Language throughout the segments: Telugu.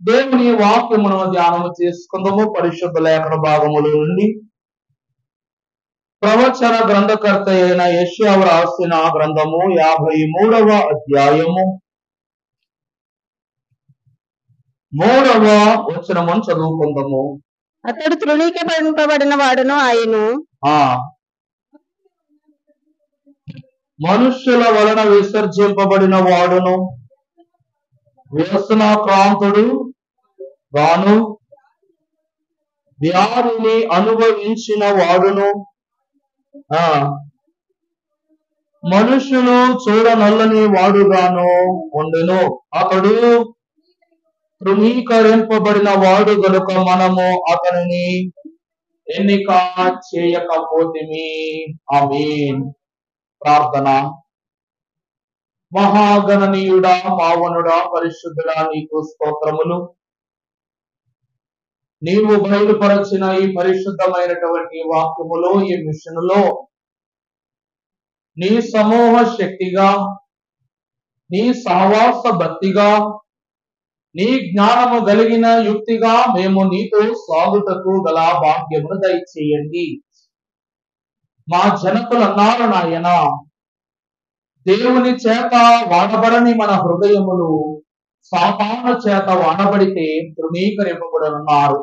దేవుని వాక్యమును ధ్యానము చేసుకుందాము. పరిశుద్ధ లేఖన భాగముల నుండి ప్రవచన గ్రంథకర్త అయిన యెషయా రాసిన గ్రంథము 53వ అధ్యాయము 3వ వచనమును చదువుకుందాము. అతడు తృణీకరింపబడిన వాడును ఆయను మనుష్యుల వలన విసర్జింపబడిన వాడును, వ్యసనాక్రాంతుడు గాను, వ్యాధిని అనుభవించిన వాడును, మనుషులు చూడనల్లని వాడుగాను ఉండెను. అతడు తృణీకరింపబడిన వాడు గనుక మనము అతనిని ఎన్నిక చేయకపోతిమి. ఆమేన్. ప్రార్థన. మహాగణనీయుడా, పావనుడా, పరిశుద్ధుడా, నీకు స్తోత్రములు. నీవు బయలుపరచిన ఈ పరిశుద్ధమైనటువంటి వాక్యములో, ఈ మిషనులో నీ సమూహ శక్తిగా, నీ సహవాస భక్తిగా, నీ జ్ఞానము కలిగిన యుక్తిగా మేము నీతో సాగుటకు గల భాగ్యమును దయచేయండి. మా జనకులు అన్నారు నాయన, దేవుని చేత వాడబడని మన హృదయములు సాతాను చేత వాడబడితే తృణీకరింపబడనున్నారు.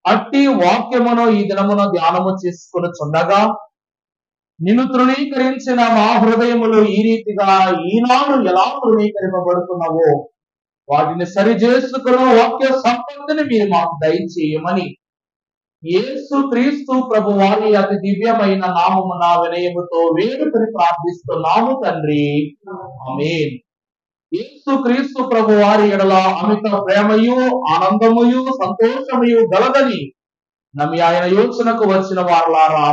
అట్టి వాక్యమును ఈ దినమున ధ్యానము చేసుకునిచుండగా నిన్ను తృణీకరించిన మా హృదయములు ఈ రీతిగా ఈనాడు ఎలా తృణీకరింపబడుతున్నావో వాటిని సరిచేసుకుని వాక్య సంపత్తిని మీరు మాకు దయచేయమని యేసు క్రీస్తు ప్రభు వారి అతి దివ్యమైన నామమున వినయముతో వేడుకొని ప్రార్థిస్తున్నాము తండ్రి. ఆమేన్. యేసు క్రీస్తు ప్రభు వారి ఎడల అమిత ప్రేమయు ఆనందముయు సంతోషముయు గలదని నమ్మి ఆయన యోచనకు వచ్చిన వారలారా,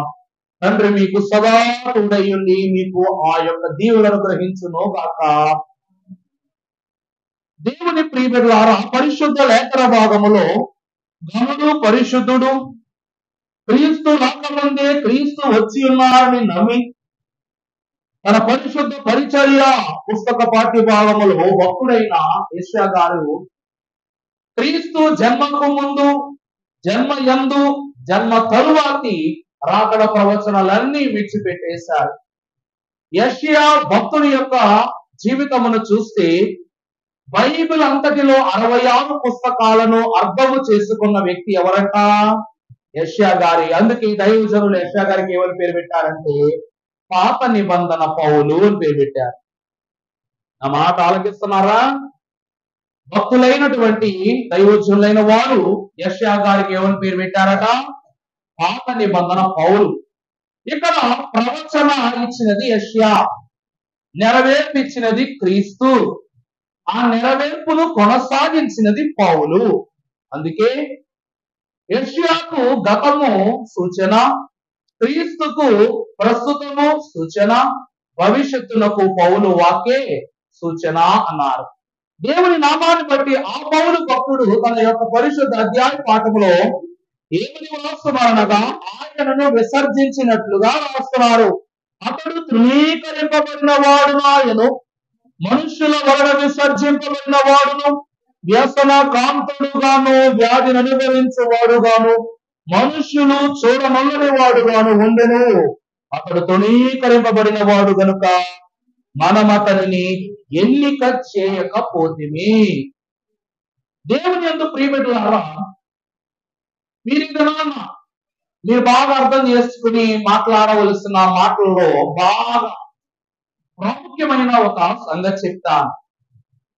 తండ్రి మీకు సదా తోడయుండి మీకు ఆ యొక్క దీవులను గ్రహించును గాక. దేవుని ప్రియబిడ్డలారా, పరిశుద్ధ లేఖన భాగములో గనుడు పరిశుద్ధుడు, క్రీస్తు రాకముందే క్రీస్తు వచ్చి ఉన్నారని నమ్మి తన పరిశుద్ధ పరిచర్య పుస్తక పాఠ్య భాగములో భక్తుడైన యెషయా గారు క్రీస్తు జన్మకు ముందు, జన్మ యందు, జన్మ తరువాతి రాకడ ప్రవచనాలన్నీ విడిచిపెట్టేశారు. యెషయా భక్తుని యొక్క జీవితమును చూస్తే బైబిల్ అంతటిలో 66 పుస్తకాలను అర్థము చేసుకున్న వ్యక్తి ఎవరంట? యెషయా గారి. అందుకే దైవజనులు యెషయా గారికి ఎవరు పేరు పెట్టారంటే పాత నిబంధన పౌలు అని పేరు పెట్టారు. ఆ మాట ఆలకిస్తున్నారా? భక్తులైనటువంటి దైవజనులైన వారు యెషయా గారికి ఎవరు పేరు పెట్టారట? పాత నిబంధన పౌలు. ఇక్కడ ప్రవచన ఇచ్చినది యెషయా, నెరవేర్పిచ్చినది క్రీస్తు, ఆ నెరవేర్పును కొనసాగించినది పౌలు. అందుకే యెషయాకు గతము సూచన, క్రీస్తుకు ప్రస్తుతము సూచన, భవిష్యత్తునకు పౌలు వాక్యే సూచన అన్నారు. దేవుని నామాన్ని బట్టి ఆ పౌలు భక్తుడు తన యొక్క పరిశుద్ధ అధ్యాయ పాఠములో ఏమని రాస్తున్నారనగా, ఆయనను విసర్జించినట్లుగా రాస్తున్నారు. అతడు తృణీకరింపబడిన వాడును, ఆయను మనుషుల వలన విసర్జింపబడిన వాడును, వ్యసన కాంతుడుగాను, వ్యాధిని అనుభవించేవాడుగాను, మనుషులు చూడనల్లని వాడుగాను ఉండెను. అతడు తృణీకరింపబడిన వాడు గనుక మనం అతనిని ఎన్నిక చేయకపోతిమి. దేవుని యందు ప్రియబిడ్డలారా, మీరు బాగా అర్థం చేసుకుని మాట్లాడవలసిన మాటల్లో బాగా ప్రాముఖ్యమైన ఒక సంగతి చెప్తాను.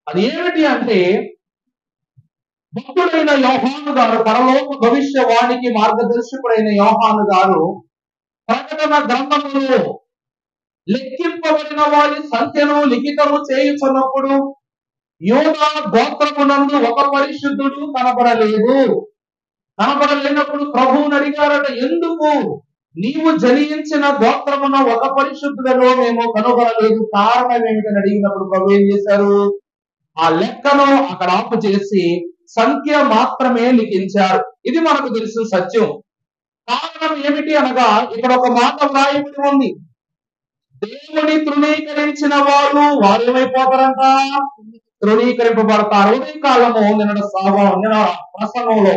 అది ఏమిటి అంటే, భక్తుడైన యోహాను గారు, పరలోక భవిష్యవాణికి మార్గదర్శకుడైన యోహాను గారు ప్రకటన గ్రంథములో లెక్కింపబడిన వారి సంఖ్యను లిఖితము చేయుచున్నప్పుడు యూదా గోత్రమునందు ఒక పరిశుద్ధుడు కనబడలేనప్పుడు ప్రభువుని అడిగారట, ఎందుకు నీవు జనించిన గోత్రమున ఒక పరిశుద్ధులలో మేము కనుగొనలేదు, కారణం ఏమిటని అడిగినప్పుడు ప్రభు ఏం చేశారు? ఆ లెక్కను అక్కడ ఆపు చేసి సంఖ్య మాత్రమే లిఖించారు. ఇది మనకు తెలిసిన సత్యం. కారణం ఏమిటి అనగా, ఇక్కడ ఒక మాట వ్రాయబడి ఉంది, దేవుని తృణీకరించిన వారు ఏమైపోతారంట? తృణీకరింపబడతారు. ఉదయకాలము నిన్న ప్రసంగంలో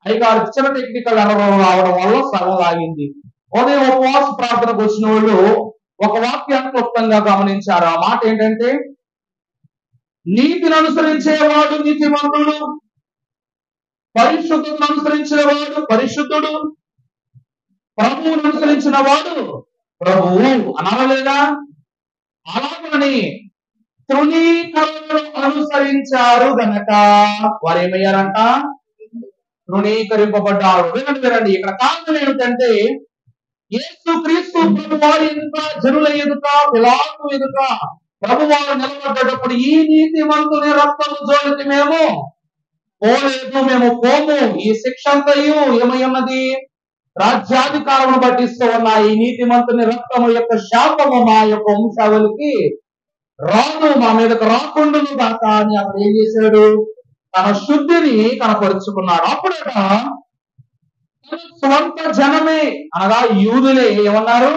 అయ్యగారు చిన్న టెక్నికల్ అనుభవం రావడం వల్ల సగం లాగింది. ఉదయం ఉపవాస ప్రార్థనకు వచ్చిన వాళ్ళు ఒక వాక్యాన్ని క్లుప్తంగా గమనించారు. ఆ మాట ఏంటంటే, నీతిని అనుసరించేవాడు నీతిమంతుడు, పరిశుద్ధతను అనుసరించేవాడు పరిశుద్ధుడు, ప్రభువును అనుసరించిన వాడు ప్రభువు అనలేదా? అలాగని తృణీకరణను అనుసరించారు గనక వారు ఏమయ్యారంట? తృణీకరింపబడ్డారు. వినండి, ఇక్కడ కారణం ఏమిటంటే, యేసు క్రీస్తు ప్రభు వారి ఎదుట, జనుల ఎదుట, పిలాతు ఎదుట ప్రభువారు నిలబడ్డప్పుడు ఈ నీతిమంతుని రక్తము జోలికి మేము పోలేదు, మేము పోము. ఈ శిక్ష అంతయు ఏమై ఉన్నది? రాజ్యాధికారమును పట్టిస్తూ ఉన్న ఈ నీతిమంతుని రక్తము యొక్క శాపము మా యొక్క వంశావళికి రాదు, మా మీదకు రాకుండాను కాక అని అక్కడ ఏం చేశాడు? తన శుద్ధిని కనపరుచుకున్నాడు. అప్పుడట తన స్వంత జనమే అనగా యూదులే ఏమన్నారు?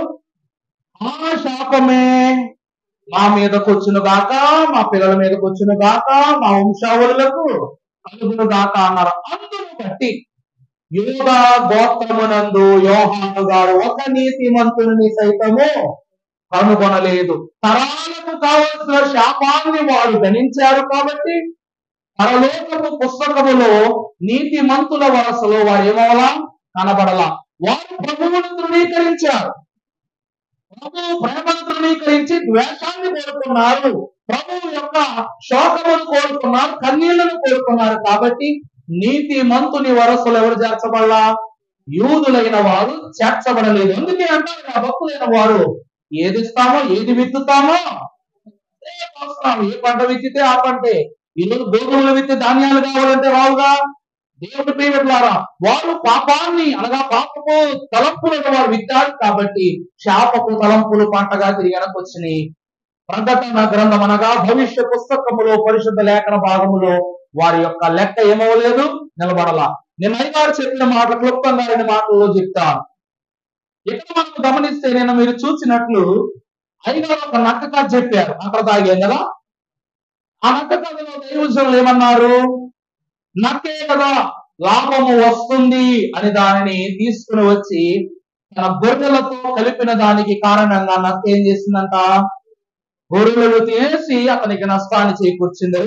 ఆ శాపమే మా మీదకు వచ్చును గాక, మా పిల్లల మీదకు వచ్చును గాక, మా వంశావళులకు కలుగును గాక అన్నారు. అందును బట్టి యూదా గోత్రమునందు యోహాను గారు ఒక నీతిమంతుని సైతము కనుగొనలేదు. తరాలకు కావలసిన శాపాన్ని వారు గణించారు కాబట్టి పరలోకపు పుస్తకములో నీతిమంతుల వరసలో వారు ఏమవలా? కనబడలా. వారు ప్రభువును తృణీకరించారు, ప్రభు ప్రేమను తృణీకరించి ద్వేషాన్ని కోరుకున్నారు, ప్రభువు యొక్క శోకమును కోరుకున్నారు, కన్నీళ్లను కోరుకున్నారు. కాబట్టి నీతిమంతుని వరసలు ఎవరు చేర్చబడలా? యూదులైన వారు చేర్చబడలేదు. అందుకే అంటారు ఆ భక్తులైన వారు, ఏది ఇస్తామో ఏది విత్తుతామో ఏ పంట విత్తితే ఆ పంటే. ఈరోజు గోధుమలు విత్తే ధాన్యాలు కావాలంటే రావుగా. దేవుడి ప్రియమిత్రులారా, వారు పాపాన్ని అనగా పాపపు తలంపులను వారు విత్తారు కాబట్టి శాపపు తలంపులు పంటగా తిరిగి వచ్చినాయి. ప్రకటన గ్రంథం అనగా భవిష్య పుస్తకములో పరిశుద్ధ లేఖన భాగములో వారి యొక్క లెక్క ఏమవలేదు, నిలబడలా. నేను అయ్యగారు చెప్పిన మాటలు క్లుప్తంగా 2 మాటల్లో చెప్తాను. ఇక్కడ మనం గమనిస్తే నేను మీరు చూసినట్లు అయ్యగారు ఒక నక్క కథ చెప్పారు. అక్కడ తాగాం కదా, ఆ నక్క కథలో దైవజనులు ఏమన్నారు? నక్కే కదా లాభము వస్తుంది అని దానిని తీసుకుని వచ్చి తన గొర్రెలతో కలిపిన దానికి కారణంగా నక్క ఏం చేసిందంట? గొర్రెలు తీసి అతనికి నష్టాన్ని చేకూర్చింది.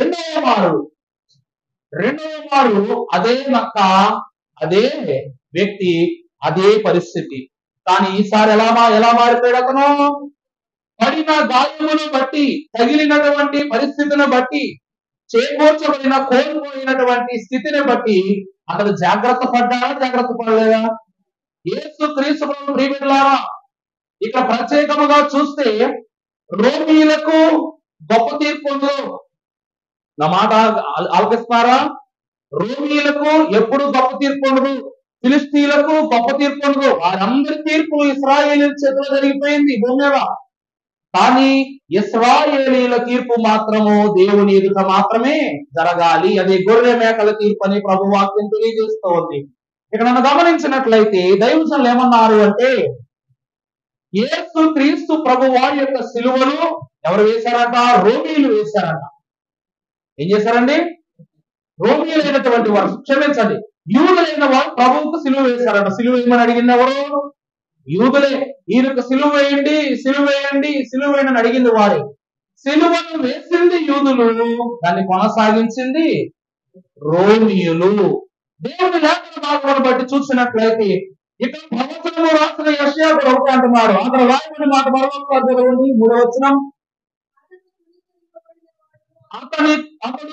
రెండవ మారు అదే నక్క, అదే వ్యక్తి, అదే పరిస్థితి. కానీ ఈసారి ఎలా మారిపోయాడు అతను? పడిన గాయమును బట్టి, తగిలినటువంటి పరిస్థితిని బట్టి, చేకూర్చబడిన కోల్పోయినటువంటి స్థితిని బట్టి అతను జాగ్రత్త పడ్డాడా, జాగ్రత్త పడలేదా? యేసు క్రీస్తు ప్రియమిత్రులారా, ఇక్కడ ప్రత్యేకముగా చూస్తే రోమీలకు గొప్ప తీర్పు ఉండదు. నా మాట ఆలకిస్తారా? రోమీలకు ఎప్పుడు గొప్ప తీర్పు ఉండదు, ఫిలిస్తీన్లకు గొప్ప తీర్పు ఉండదు. వారందరి తీర్పు ఇశ్రాయేలీయుల చేతిలో జరిగిపోయింది భూమి మీద. కానీ ఇశ్రాయేలీయుల తీర్పు మాత్రము దేవుని ఎదుట మాత్రమే జరగాలి. అది గొర్రె మేకల తీర్పు అని ప్రభు వాక్యం తెలియజేస్తూ ఉంది. ఇక్కడ నన్ను గమనించినట్లయితే దైవజనులు ఏమన్నారు అంటే, యేసు క్రీస్తు ప్రభు వారి యొక్క సిలువను ఎవరు వేశారంట? రోమీలు వేశారంట. ఏం చేశారండి? రోమీలైనటువంటి వారు, క్షమించండి, యూదులైన వారు ప్రభువుకు సిలువ వేశారంట. సిలువ ఏమని అడిగింది ఎవరు? యూదులే. ఈయనకు సిలువ వేయండి, సిలువ వేయండి, సిలువ వేయండి అని అడిగింది వారే. సిలువను వేసింది యూదులు, దాన్ని కొనసాగించింది రోమీయులు. దేవుని లేఖన భాగమును బట్టి చూసినట్లయితే ఇక్కడ ప్రవచనము రాసిన యెషయా కూడా ఒకటి అంటున్నారు. అక్కడ రాయబడిన మాట మరొకసారి చదవండి, 3వ వచనం. అతడు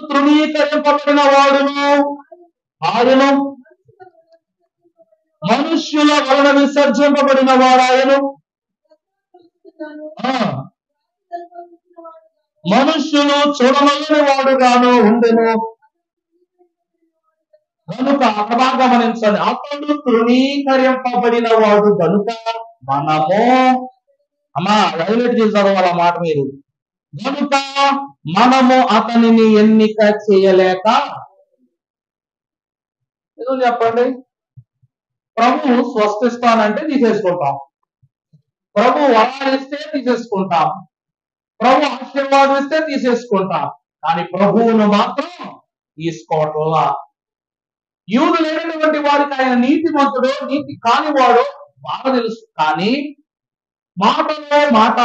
తృణీకరింపబడిన వాడును, ఆయన మనుష్యుల వలన విసర్జింపబడిన వాడాయను, మనుష్యులు చూడమల్లని వాడుగాను ఉండెను. కనుక అక్కడ గమనించండి, అతడు తృణీకరింపబడిన వాడు కనుక మనము, అమ్మా హైలైట్ చేసి చదవాలి ఆ మాట మీరు, కనుక మనము అతనిని ఎన్నిక చేయలేక. ఏదో చెప్పండి, ప్రభు స్వస్థిస్తానంటే తీసేసుకుంటాం, ప్రభు వరాలిస్తే తీసేసుకుంటాం, ప్రభు ఆశీర్వాదం ఇస్తే తీసేసుకుంటాం. కానీ ప్రభువును మాత్రం తీసుకోవట్లా. యూదులైనటువంటి వారికి ఆయన నీతిమంతుడో నీతి కానివాడో బాగా తెలుసు. కానీ మాటలో మాట,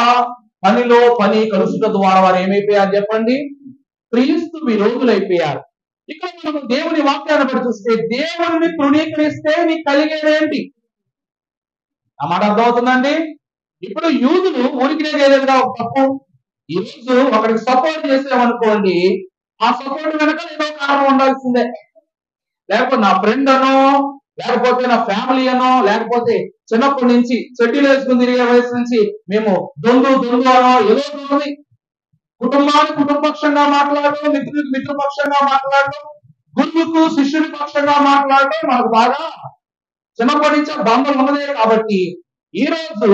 పనిలో పని కలుసుట ద్వారా వారు ఏమైపోయారు చెప్పండి? క్రీస్తు విరోధులైపోయారు. ఇక్కడ మనం దేవుని వాక్యాన్ని బట్టి చూస్తే దేవుడిని తృణీకరిస్తే నీకు కలిగేదేంటి? ఆ మాట అర్థమవుతుందండి. ఇప్పుడు యూదులు ఊరికినే చేయలేదుగా ఒక తప్పు. ఈ రోజు ఒకరికి సపోర్ట్ చేసామనుకోండి, ఆ సపోర్ట్ వెనక ఏదో కారణం ఉండాల్సిందే. లేకపోతే నా ఫ్రెండ్ అనో, లేకపోతే నా ఫ్యామిలీ అనో, లేకపోతే చిన్నప్పటి నుంచి చెడ్డీలు వేసుకుని తిరిగే వయసు నుంచి మేము దొందు అనో ఏదో ఉంది. కుటుంబానికి కుటుంబపక్షంగా మాట్లాడటం, మిత్రులకు మిత్రపక్షంగా మాట్లాడటం, గురువుకు శిష్యుడి పక్షంగా మాట్లాడటం మనకు బాగా చిన్నప్పటి నుంచి బంధం ఉన్నదే. కాబట్టి ఈ రోజు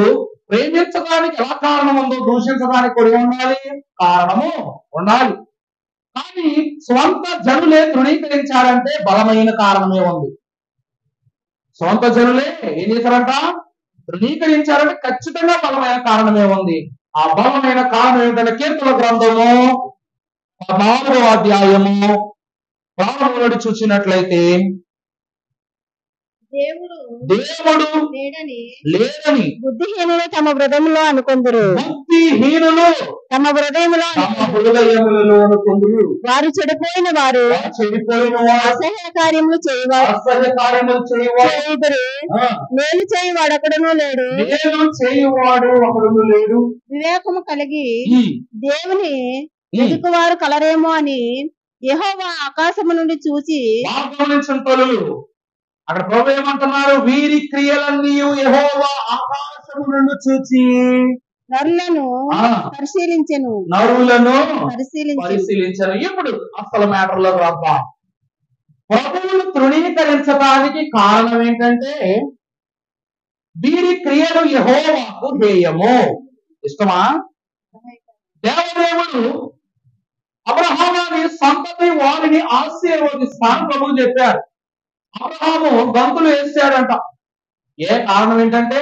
ప్రేమించడానికి ఎలా కారణం ఉందో దూషించడానికి కూడా ఉండాలి, కారణము ఉండాలి. కానీ స్వంత జనులే తృణీకరించారంటే బలమైన కారణమే ఉంది. స్వంత జనులే ఏం చేశారంట? తృణీకరించారంటే ఖచ్చితంగా బలమైన కారణమే ఉంది. ఆ బలమైన కారణం ఏమిటంటే కీర్తన గ్రంథము 14వ అధ్యాయము ప్రారంభం నుండి చూసినట్లయితే దేవుడు లేదని బుద్ధిహీనులు తమ హృదయములో అనుకొందురు. బుద్ధిహీనులు తమ హృదయములో అనుకొందురు. వారు చెడిపోయిన వారు అసహ్య కార్యములు చేయవారు. మేలు చేయువాడు ఒకడును లేడు. వివేకము కలిగి దేవుని ఎదుకువారు కలరేమో అని యెహోవా ఆకాశము నుండి చూచి. అక్కడ ప్రభు ఏమంటున్నారు? వీరి క్రియలన్నీ యెహోవా ఆకాశము నుండి చూచి నరులను పరిశీలించెను. ఇప్పుడు అసలు మ్యాటర్లో రాద్దాం. ప్రభువును తృణీకరించడానికి కారణం ఏంటంటే వీరి క్రియలు యెహోవాకు హేయము. ఇష్టమా? దేవదేవుడు అబ్రహాము సంతతి వారిని ఆశీర్వదిస్తాను ప్రభువు చెప్పారు. అబ్రహాము గంతులు వేసాడంట. ఏ కారణం ఏంటంటే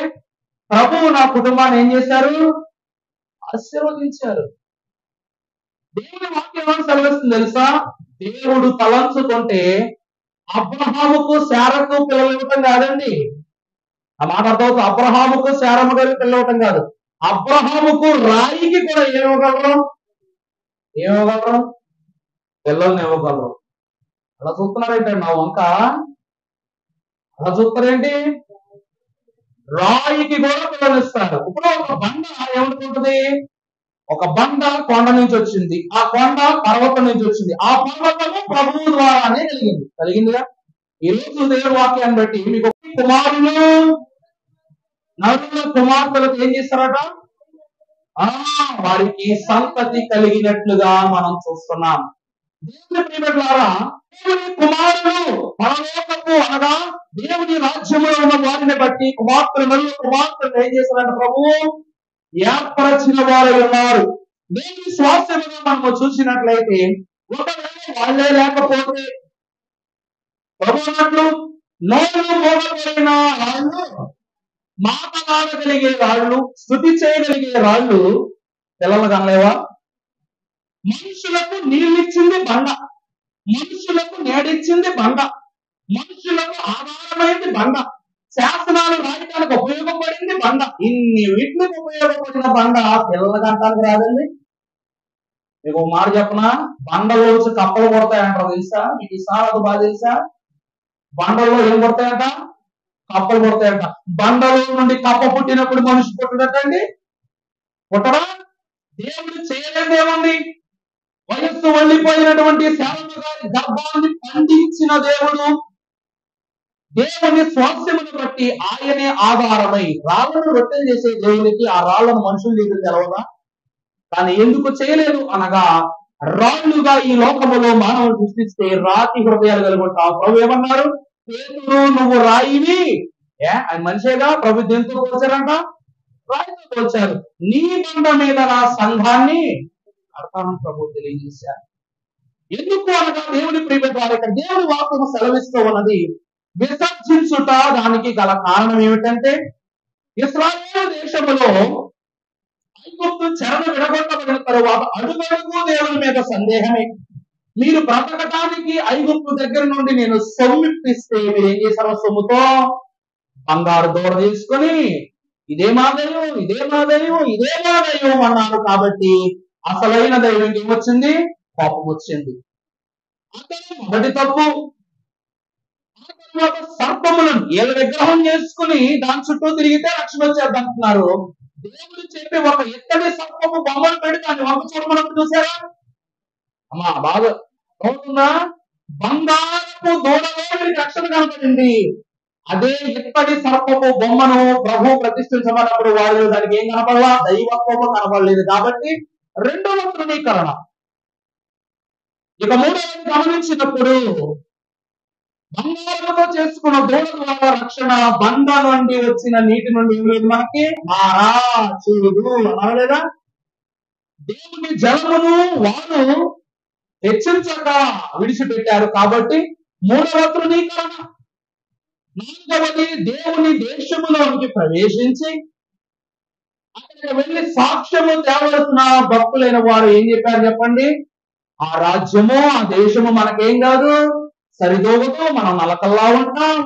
ప్రభువు నా కుటుంబాన్ని ఏం చేశారు? ఆశీర్వదించారు. దేవుని వాక్యం సెలవిస్తుంది తెలుసా? దేవుడు తలంచుకుంటే అబ్రహాముకు శారకు పిల్లలు ఇవ్వటం కాదండి. ఆ మాట అర్థమవుతుంది. అబ్రహాముకు శారమ్మ గారికి పిల్లలు ఇవ్వటం కాదు. అబ్రహాముకు రాయికి కూడా ఏమివ్వగలరు? పిల్లల్ని ఇవ్వగలరు. అలా చూస్తున్నారేంటండి నా వంక? అలా చూస్తారేంటి? రాయికి కూడా పిల్లలు ఇస్తారు. ఇప్పుడు ఒక బండ ఏమనుకుంటుంది? ఒక బండ కొండ నుంచి వచ్చింది, ఆ కొండ పర్వతం నుంచి వచ్చింది, ఆ పర్వతము ప్రభువు ద్వారానే కలిగిందిగా. ఈ రోజు దేవుని వాక్యాన్ని బట్టి మీకు కుమారులు నరుల కుమార్తెలకు ఏం చేస్తారట? వారికి సంతతి కలిగినట్లుగా మనం చూస్తున్నాం. దేవుని ప్రియమైన దేవుని కుమారులు పరలోకపు అనగా దేవుని రాజ్యంలో ఉన్న వారిని బట్టి కుమార్తెలు నరుల కుమార్తెలు ఏం చేస్తారంటే ప్రభువు ఏర్పరచిన వారు ఉన్నారు. దేవుని స్వాస్థ్యముగా మనము చూసినట్లయితే ఒకవేళ వాళ్ళే లేకపోతే ప్రభువునట్లు నోరు మోగలిగిన వాళ్ళు, మాట్లాడగలిగే వాళ్ళు, స్తుతి చేయగలిగే వాళ్ళు పిల్లలు కనలేవా? మనుషులకు నీళ్ళిచ్చింది బండ, మనుషులకు నేడిచ్చింది బండ, మనుషులకు ఆధారమైంది బండ, శాసనాలు రాయడానికి ఉపయోగపడింది బండ. ఇన్ని వీటికి ఉపయోగపడిన బండ పిల్లలకి అంటానికి రాదండి. మీకు ఒక మాట చెప్పనా? బండలోంచి కప్పలు కొడతాయంటారు తెలుసా? మీకు ఈ సార్ బాగా తెలుసా? బండల్లో ఏం కొడతాయంట? కప్పలు కొడతాయంట. బండలో నుండి కప్ప పుట్టినప్పుడు మనిషి పుట్టడటండి? పుట్టడా? దేవుడు చేయలేదు ఏముంది? వయస్సు వెళ్ళిపోయినటువంటి శారమ్మ గారి గర్భాన్ని పండించిన దేవుడు దేవుని స్వాస్థ్యమును బట్టి ఆయనే ఆధారమై రాళ్లను రొట్టెలు చేసే దేవునికి ఆ రాళ్లను మనుషులు చేసి తెలవదా? కానీ ఎందుకు చేయలేదు అనగా రాళ్లుగా ఈ లోకములో మానవులు సృష్టిస్తే రాతి హృదయాలు కలుగుంటావు. ప్రభు ఏమన్నారు? పేతురు నువ్వు రాయివి. ఆయన మనిషేగా. ప్రభు దేంతో పోల్చారంట? రాయితో పోల్చారు. నీ బండ మీద నా సంఘాన్ని కడతాను ప్రభు తెలియజేశారు. ఎందుకు అనగా దేవుని ప్రేమ ద్వారా ఇక్కడ దేవుని వాక్యము సెలవిస్తూ ఉన్నది విసర్జించుట. దానికి గల కారణం ఏమిటంటే ఇశ్రాయేలు దేశములో ఐగుప్తు చెరను విడగొట్టబడిన తరువాత అడుగడుగు దేవుని మీద సందేహమే. మీరు బ్రతకటానికి ఐగుప్తు దగ్గర నుండి నేను సొమ్ము ఇప్పిస్తే మీరు ఏం చేశారో సొమ్ముతో బంగారు దూడ తీసుకొని ఇదే మా దైవం, ఇదే మా దైవం, ఇదే మా దైవం అన్నారు. కాబట్టి అసలైన దైవం ఏమొచ్చింది? కోపం వచ్చింది. అతను మొదటి తప్పు. ఆ తర్వాత సర్పములను ఏళ్ళ విగ్రహం చేసుకుని దాని చుట్టూ తిరిగితే రక్షణ వచ్చేద్దంటున్నారు. దేవుడు చెప్పి ఒక ఎత్తడి సర్పము బొమ్మలు పెట్టి దాన్ని వంక చూడమన్నప్పుడు చూసారా? అమ్మా బాగా అవుతుందా? బంగారపు దూడలో వీరికి రక్షణ కనపడింది. అదే ఎత్తడి సర్పము బొమ్మను ప్రభు ప్రతిష్ఠించబడినప్పుడు వాళ్ళు దానికి ఏం కనపడలా? దైవత్వము కనపడలేదు. కాబట్టి రెండవ తృణీకరణ. ఇక మూడవది గమనించినప్పుడు బంగారంతో చేసుకున్న దూడ ద్వారా రక్షణ, బండ నుండి వచ్చిన నీటి నుండి ఏం లేదు మనకి? మారా చూడు అనలేదా? దేవుని జలమును వారు హెచ్చరించక విడిచిపెట్టారు. కాబట్టి మూడవ తృణీకరణ. నాలుగవది దేవుని దేశములోనికి ప్రవేశించి అక్కడికి వెళ్లి సాక్ష్యము తేవలసిన భక్తులైన వారు ఏం చెప్పారు చెప్పండి? ఆ రాజ్యము ఆ దేశము మనకేం కాదు, సరిదోగుతూ మనం నలకల్లా ఉంటాం,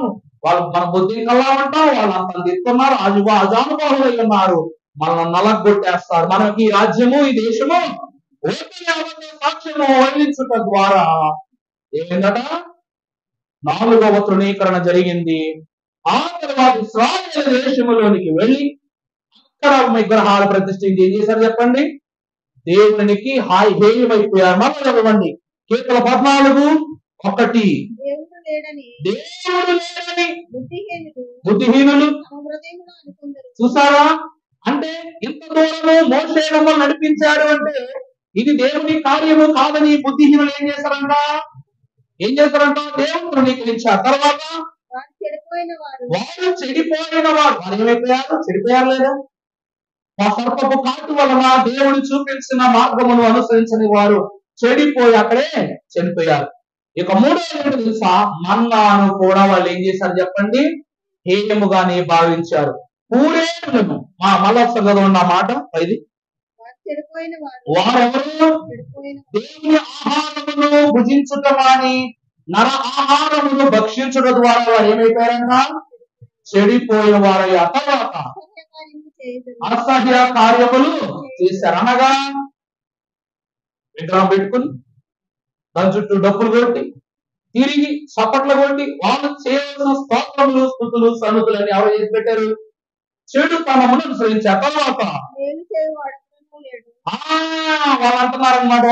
వాళ్ళు మన బుద్ధి కల్లా ఉంటాం, వాళ్ళు అంత తిస్తున్నారు, అజానుభావులై ఉన్నారు, మనల్ని నలగొట్టేస్తారు. మనకి ఈ రాజ్యము ఈ దేశము సాక్ష్యము వహించుట ద్వారా ఏమిందట? నాలుగవ తృణీకరణ జరిగింది. ఆ తర్వాత ఇశ్రాయేలు దేశములోనికి వెళ్ళి అక్కడ విగ్రహాలు ప్రతిష్ఠించి ఏం చేశారు చెప్పండి? దేవునికి హేయమైపోయారు. మనం చదవండి కీర్తన 14:1. దేవుడు లేడని బుద్ధిహీనులు హృదయంలో అనుకుందరు. చూసారా? అంటే ఇంత దూరము మోషేయడంలో నడిపించాడు అంటే ఇది దేవుని కార్యము కాదని బుద్ధిహీనులు ఏం చేశారంట? దేవుడు తృణీకరించారు. తర్వాత వారు చెడిపోయిన వారు వారు ఏమైపోయారు? చెడిపోయారు లేదా? ఆ సర్పపు కాటు వలన దేవుడు చూపించిన మార్గమును అనుసరించని వారు చెడిపోయి అక్కడే చనిపోయారు. ఇక మూడవ ఏంటో తెలుసా? మన్నాను కూడా వాళ్ళు ఏం చేశారు చెప్పండి? హేయముగానే భావించారు. పూరేణులను మళ్ళొకసారి చదవండి ఆ మాట. ఇది వారెవరు? దేవుని ఆహారమును భుజించుట వాని నర ఆహారమును భక్షించుట ద్వారా వారు ఏమైపోయారన్న? చెడిపోయిన వారయ్య. తర్వాత అసహ్య కార్యములు చేశారు. అనగా విగ్రహం పెట్టుకుని దాని చుట్టూ డబ్బులు కొట్టి తిరిగి చప్పట్లు కొట్టి వాళ్ళు చేయవలసిన స్తోత్రములు స్తుతులు సన్నుతులని ఎవరు చేసి పెట్టారు? చెడుతనమును అనుసరించారు. తర్వాత వాళ్ళు అంటున్నారు అనమాట,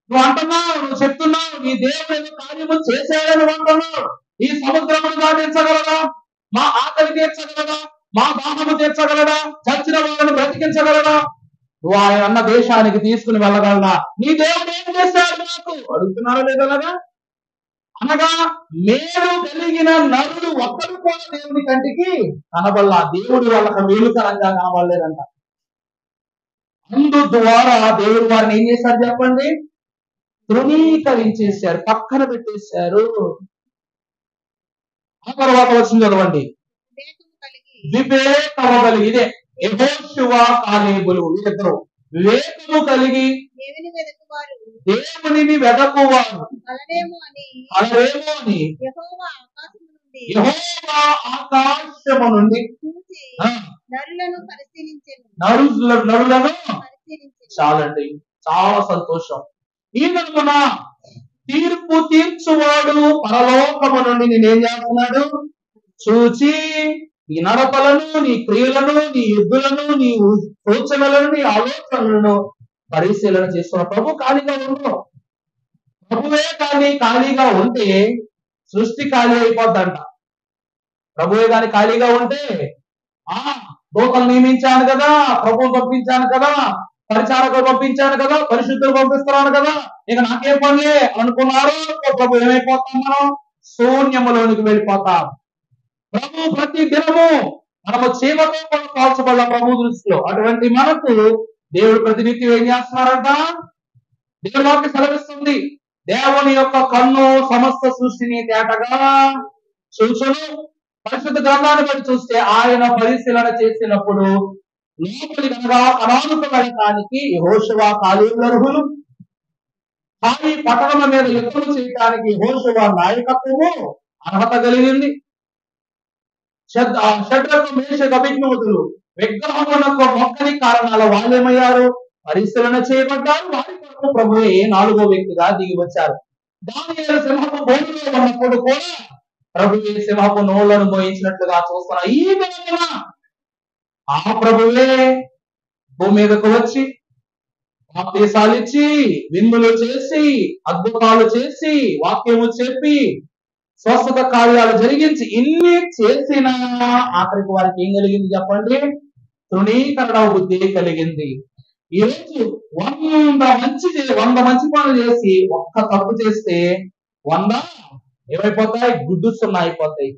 నువ్వు అంటున్నావు, నువ్వు చెప్తున్నావు నీ దేవుడు ఏదో కార్యము చేశాడని అంటున్నావు. ఈ సముద్రమును దాటించగలడా? మా ఆకలి తీర్చగలడా? మా దాహము తీర్చగలడా? చచ్చిన వాళ్ళని బ్రతికించగలడా? నువ్వు ఆయన అన్న దేశానికి తీసుకుని వెళ్ళగలడా? నీ దేవుడు ఏం చేశాడు నాకు అడుగుతున్నారా లేదా? అనగా మేలు కలిగిన నరుడు ఒక్కరు కూడా దేవుని కంటికి కనబడలా. దేవుడు వాళ్ళకి మేలుకరంగా కనబడలేదంట. అందు ద్వారా దేవుడు వారిని ఏం చేశారు చెప్పండి? తృణీకరించేశారు, పక్కన పెట్టేశారు. ఆ తర్వాత వచ్చింది చదవండి. వివేకము కలిగి, ఇదే యెహోషువ కాలేబులు వీరిద్దరు వివేకము కలిగి దేవునిని వెదకువారు కలరేమో అని యెహోవా ఆకాశము నుండి నరులను చాలండి. చాలా సంతోషం. ఈ నడుమున తీర్పు తీర్చువాడు పరలోకము నుండి నేనేం చేస్తున్నాడు? చూచి నీ నడపలను, నీ క్రియలను, నీ యుద్ధులను, నీ సూచనలను, నీ ఆలోచనలను పరిశీలన చేస్తున్న ప్రభు ఖాళీగా ఉండవు. ప్రభువే కానీ ఖాళీగా ఉంటే సృష్టి ఖాళీ అయిపోద్దంట. ప్రభువే కానీ ఖాళీగా ఉంటే దూతలు నియమించాను కదా, ప్రభువు పంపించాను కదా, పరిచారకులు పంపించాను కదా, పరిశుద్ధులు పంపిస్తున్నాను కదా, ఇక నాకేం పనిలే అనుకున్నారు. ప్రభు ఏమైపోతాం? మనం శూన్యములోనికి వెళ్ళిపోతాం. ప్రభు ప్రతి దినము మనము చీమతో కాల్చబడ్డ ప్రభు దృష్టిలో. అటువంటి మనకు దేవుడు ప్రతినిత్యం ఏం చేస్తున్నారంట? దేవుడికి సెలవిస్తుంది, దేవుని యొక్క కన్ను సమస్త సృష్టిని తేటగా చూచును. పరిశుద్ధ గ్రంథాన్ని బట్టి చూస్తే ఆయన పరిశీలన చేసినప్పుడు లోపలికి అనగా కనానుకు వెళ్ళటానికి యెహోషువ కాలేబులు అర్హులు. హాయి పట్టణం మీద యుద్ధం చేయడానికి యెహోషువ నాయకత్వము అర్హత కలిగింది. షడ్రకు మేషకు అభిజ్ఞోతులు విగ్రహమునకు మొక్కని కారణాల వాళ్ళేమయ్యారు, పరిశీలన చేయబడ్డారు. వారి కొరకు ప్రభువే 4వ వ్యక్తిగా దిగి వచ్చారు. దానియేలు సింహపు బోనులో ఉన్నప్పుడు కూడా ప్రభువే సింహపు నోళ్లను మోయించినట్లుగా చూస్తున్నారు. ఈ విధంగా ఆ ప్రభువే భూమి మీదకు వచ్చి బాప్తీసాలు ఇచ్చి, విందులు చేసి, అద్భుతాలు చేసి, వాక్యము చెప్పి, స్వస్థత కార్యాలు జరిగించి, ఇన్ని చేసిన ఆఖరికి వారికి ఏం కలిగింది చెప్పండి? తృణీకరణ బుద్ధి కలిగింది. ఈ రోజు 100 మంచి పనులు చేసి ఒక్క తప్పు చేస్తే 100 ఏమైపోతాయి? గుడ్డు అయిపోతాయి.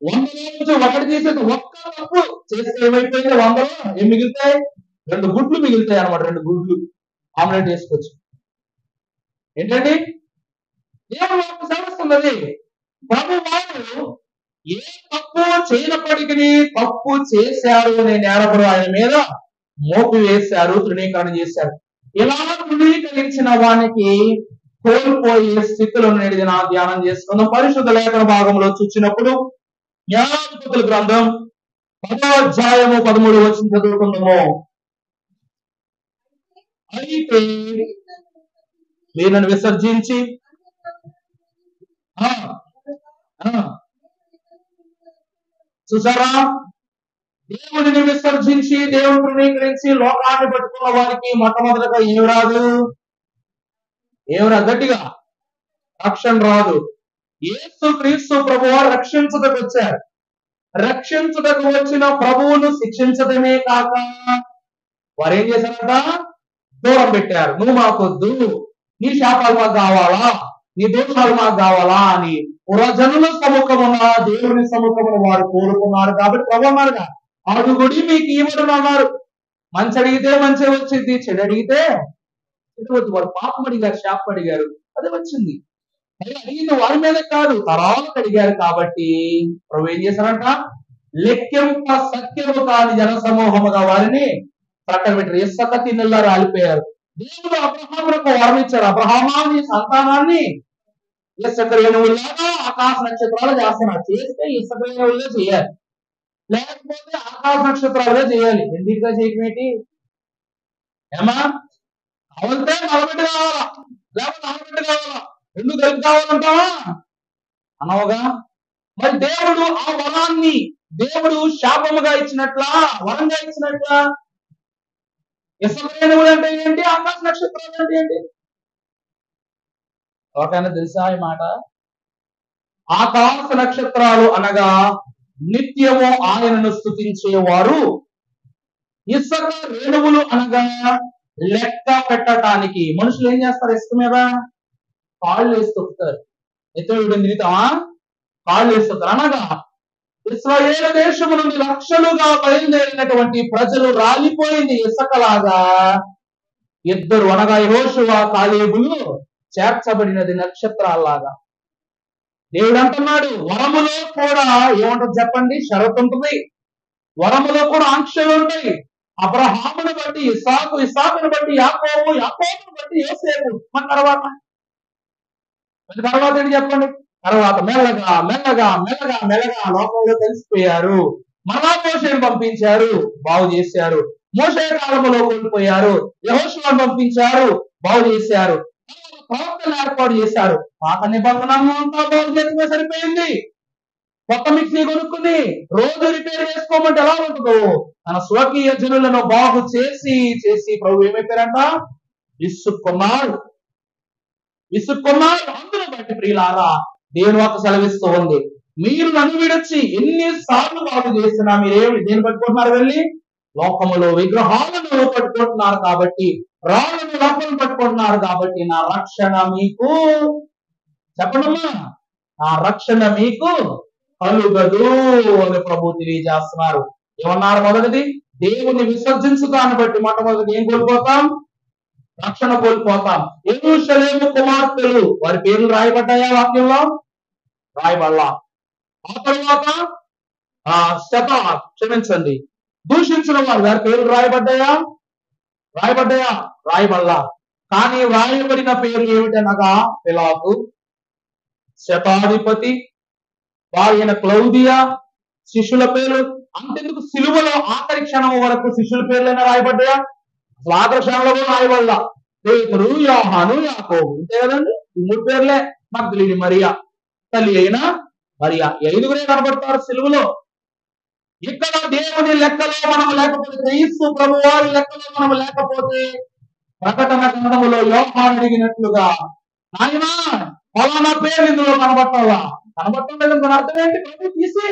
100 ఒకటి చేసేది ఒక్క తప్పు చేస్తే ఏమైపోయింది? 100లో ఏం మిగులుతాయి? 2 గుడ్లు మిగులుతాయి అనమాట. 2 గుడ్లు ఆమ్లెట్ వేసుకోవచ్చు. ఏంటండి? దేవుడు వారికి సెలవిస్తున్నది. ప్రభు వారు ఏ తప్పు చేయనప్పటికీ తప్పు చేశారు అనే నేరపుడు ఆయన మీద మోపి వేశారు, తృణీకరణ చేశారు. ఇలా తృణీకరించిన వానికి కోల్పోయే స్థితిలో నేటి నా ధ్యానం చేసుకుందాం. పరిశుద్ధ లేఖన భాగంలో చూసినప్పుడు న్యాయాధిపతుల గ్రంథం 10వ అధ్యాయము 13వ వచనం చదువుకుందాము. అయితే వీళ్ళను విసర్జించి చూసారా, దేవుడిని విసర్జించి దేవుని తృణీకరించి లోకాన్ని పట్టుకున్న వారికి మొట్టమొదటిగా ఏమి రాదు? గట్టిగా రక్షణ రాదు. యేసు క్రీస్తు ప్రభువు రక్షించుటకు వచ్చారు. రక్షించుటకు వచ్చిన ప్రభువును శిక్షించడమే కాక వారు ఏం చేశారట? దూరం పెట్టారు. నువ్వు మాకొద్దు, నీ శాపాలు మాకు కావాలా, నీ దోషాలు మాకు కావాలా అని పురజనుల సముఖమున దేవుని సముఖమున వారు కోరుకున్నారు. కాబట్టి ప్రభు అన్నారుగా, అడుగుడి మీకు ఇవ్వడం అన్నారు. మంచి అడిగితే మంచి వచ్చింది, చెడు అడిగితే చెడు వచ్చి. వారు పాపం అడిగారు, శాపం అడిగారు, అదే వచ్చింది. అడిగింది వారి మీద కాదు, తరాలకు అడిగారు. కాబట్టి ప్రభు ఏం చేశారంట? లెక్కింప సత్యము కాని జన సమూహముగా వారిని ప్రక్కన పెట్టారు. ఇసుక తిన్నెల్లా రాలిపోయారు. దేవుడు అబ్రహాములకు వరం ఇచ్చారు. అబ్రహామాన్ని సంతానాన్ని ఇసుక రేణువుల్లాగా ఆకాశ నక్షత్రాలు చేస్తున్నారు. చేస్తే ఇసుక రేణువులే చేయాలి, లేకపోతే ఆకాశ నక్షత్రాలే చేయాలి. ఎందుకుగా చేయటం ఏంటి? ఏమా కావాలంటే నలబెట్టి కావాలా, లేకపోతే నలబెట్టి కావాలా, 2 కలిపి కావాలంటావా అనవగా. మరి దేవుడు ఆ వరాన్ని దేవుడు శాపముగా ఇచ్చినట్లా, వరంగా ఇచ్చినట్లా? ఇసుక రేణువులు అంటే ఏంటి? ఆకాశ నక్షత్రాలు అంటే ఏంటి? ఒకైనా తెలుసా ఈ మాట? ఆకాశ నక్షత్రాలు అనగా నిత్యము ఆయనను స్తుతించేవారు. ఇసుక రేణువులు అనగా లెక్క పెట్టడానికి. మనుషులు ఏం చేస్తారు? ఇసుక మీద కాళ్ళు వేసి తొక్కుతారు. ఎత్తుడు మిగతావా కాళ్ళు వేసి తొక్కుతారు. అనగా ఇశ్రాయేలు దేశము నుండి లక్షలుగా బయలుదేరినటువంటి ప్రజలు రాలిపోయింది ఇసుకలాగా. ఇద్దరు అనగా యెహోషువ కాలేబులు చేర్చబడినది నక్షత్రాల్లాగా. దేవుడు అంటున్నాడు, వరములో కూడా ఏముంటది చెప్పండి? షరతు ఉంటుంది. వరములో కూడా ఆంక్షలు ఉంటాయి. అబ్రహామును బట్టి ఇస్సాకు, ఇస్సాకును బట్టి యాకోబు, యాకోబును బట్టి యోసేపు. మన తర్వాత ఏంటి చెప్పండి? తర్వాత మెల్లగా మెల్లగా మెల్లగా మెల్లగా లోకంలో కలిసిపోయారు. మళ్ళా మోషేను పంపించారు, బాగు చేశారు. మోషే కాలంలో కోల్పోయారు, యెహోషువను పంపించారు, బాగు చేశారు. ప్రవక్తలు ఏర్పాటు చేశారు. పాత నిబంధన అంతా బాగు చేస్తే సరిపోయింది. కొత్త మిక్సీ కొనుక్కుని రోజు రిపేర్ చేసుకోమంటే ఎలా ఉంటుందో తన స్వకీయ జనులను బాగు చేసి చేసి ప్రభు ఏమైపోయారంట? విసుక్కున్నారు. అందులో బట్టి ప్రియులారా దేవుని వాక్కు సెలవిస్తూ ఉంది, మీరు నన్ను విడచి ఎన్నిసార్లు బాగు చేసినా మీరేమి దేని పట్టుకుంటున్నారు? వెళ్ళి లోకములో విగ్రహాలను పట్టుకుంటున్నారు కాబట్టి, రాళ్ళను లోపలను పట్టుకుంటున్నారు కాబట్టి నా రక్షణ మీకు చెప్పడమ్మా, నా రక్షణ మీకు కలుగదు అని ప్రభు తెలియజేస్తున్నారు. ఏమన్నారు? మొదటిది, దేవుని విసర్జించుదాన్ని బట్టి మొట్టమొదటి ఏం కోల్పోతాం? రక్షణ కోల్పోతాం. యెరూషలేము కుమార్తెలు వారి పేర్లు రాయబడ్డాయా? వాక్యంలో రాయబడలా. ఆ తర్వాత క్షమించండి, దూషించిన వారి పేర్లు రాయబడ్డాయా? రాయబడలా. కానీ రాయబడిన పేర్లు ఏమిటనగా పిలాతు, శతాధిపతి, వారైన క్లౌదియా, శిష్యుల పేర్లు. అంతెందుకు, సిలువలో ఆఖరి క్షణం వరకు శిష్యుల పేర్లైనా రాయబడ్డాయా? అసలు ఆఖరి క్షణంలో కూడా రాయబడలా. పేతురు, యోహాను, యాకోబు, అంతే కదండి. ఈ 3 పేర్లే. మగ్దలిని మరియా, తల్లి అయిన మరియా, 5గురే కనబడతారు సిలువలో. ఇక్కడ దేవుని లెక్కలో మనం లేకపోతే, క్రీస్తు ప్రభు వారి లెక్కలో మనం లేకపోతే, ప్రకటన గ్రంథములో యోహాను అడిగినట్లుగా, నాయనా ఫలానా పేరు ఇందులో కనబట్టాలా? కనబట్టం లేదని దాని అర్థం ఏంటి? ప్రభు తీసి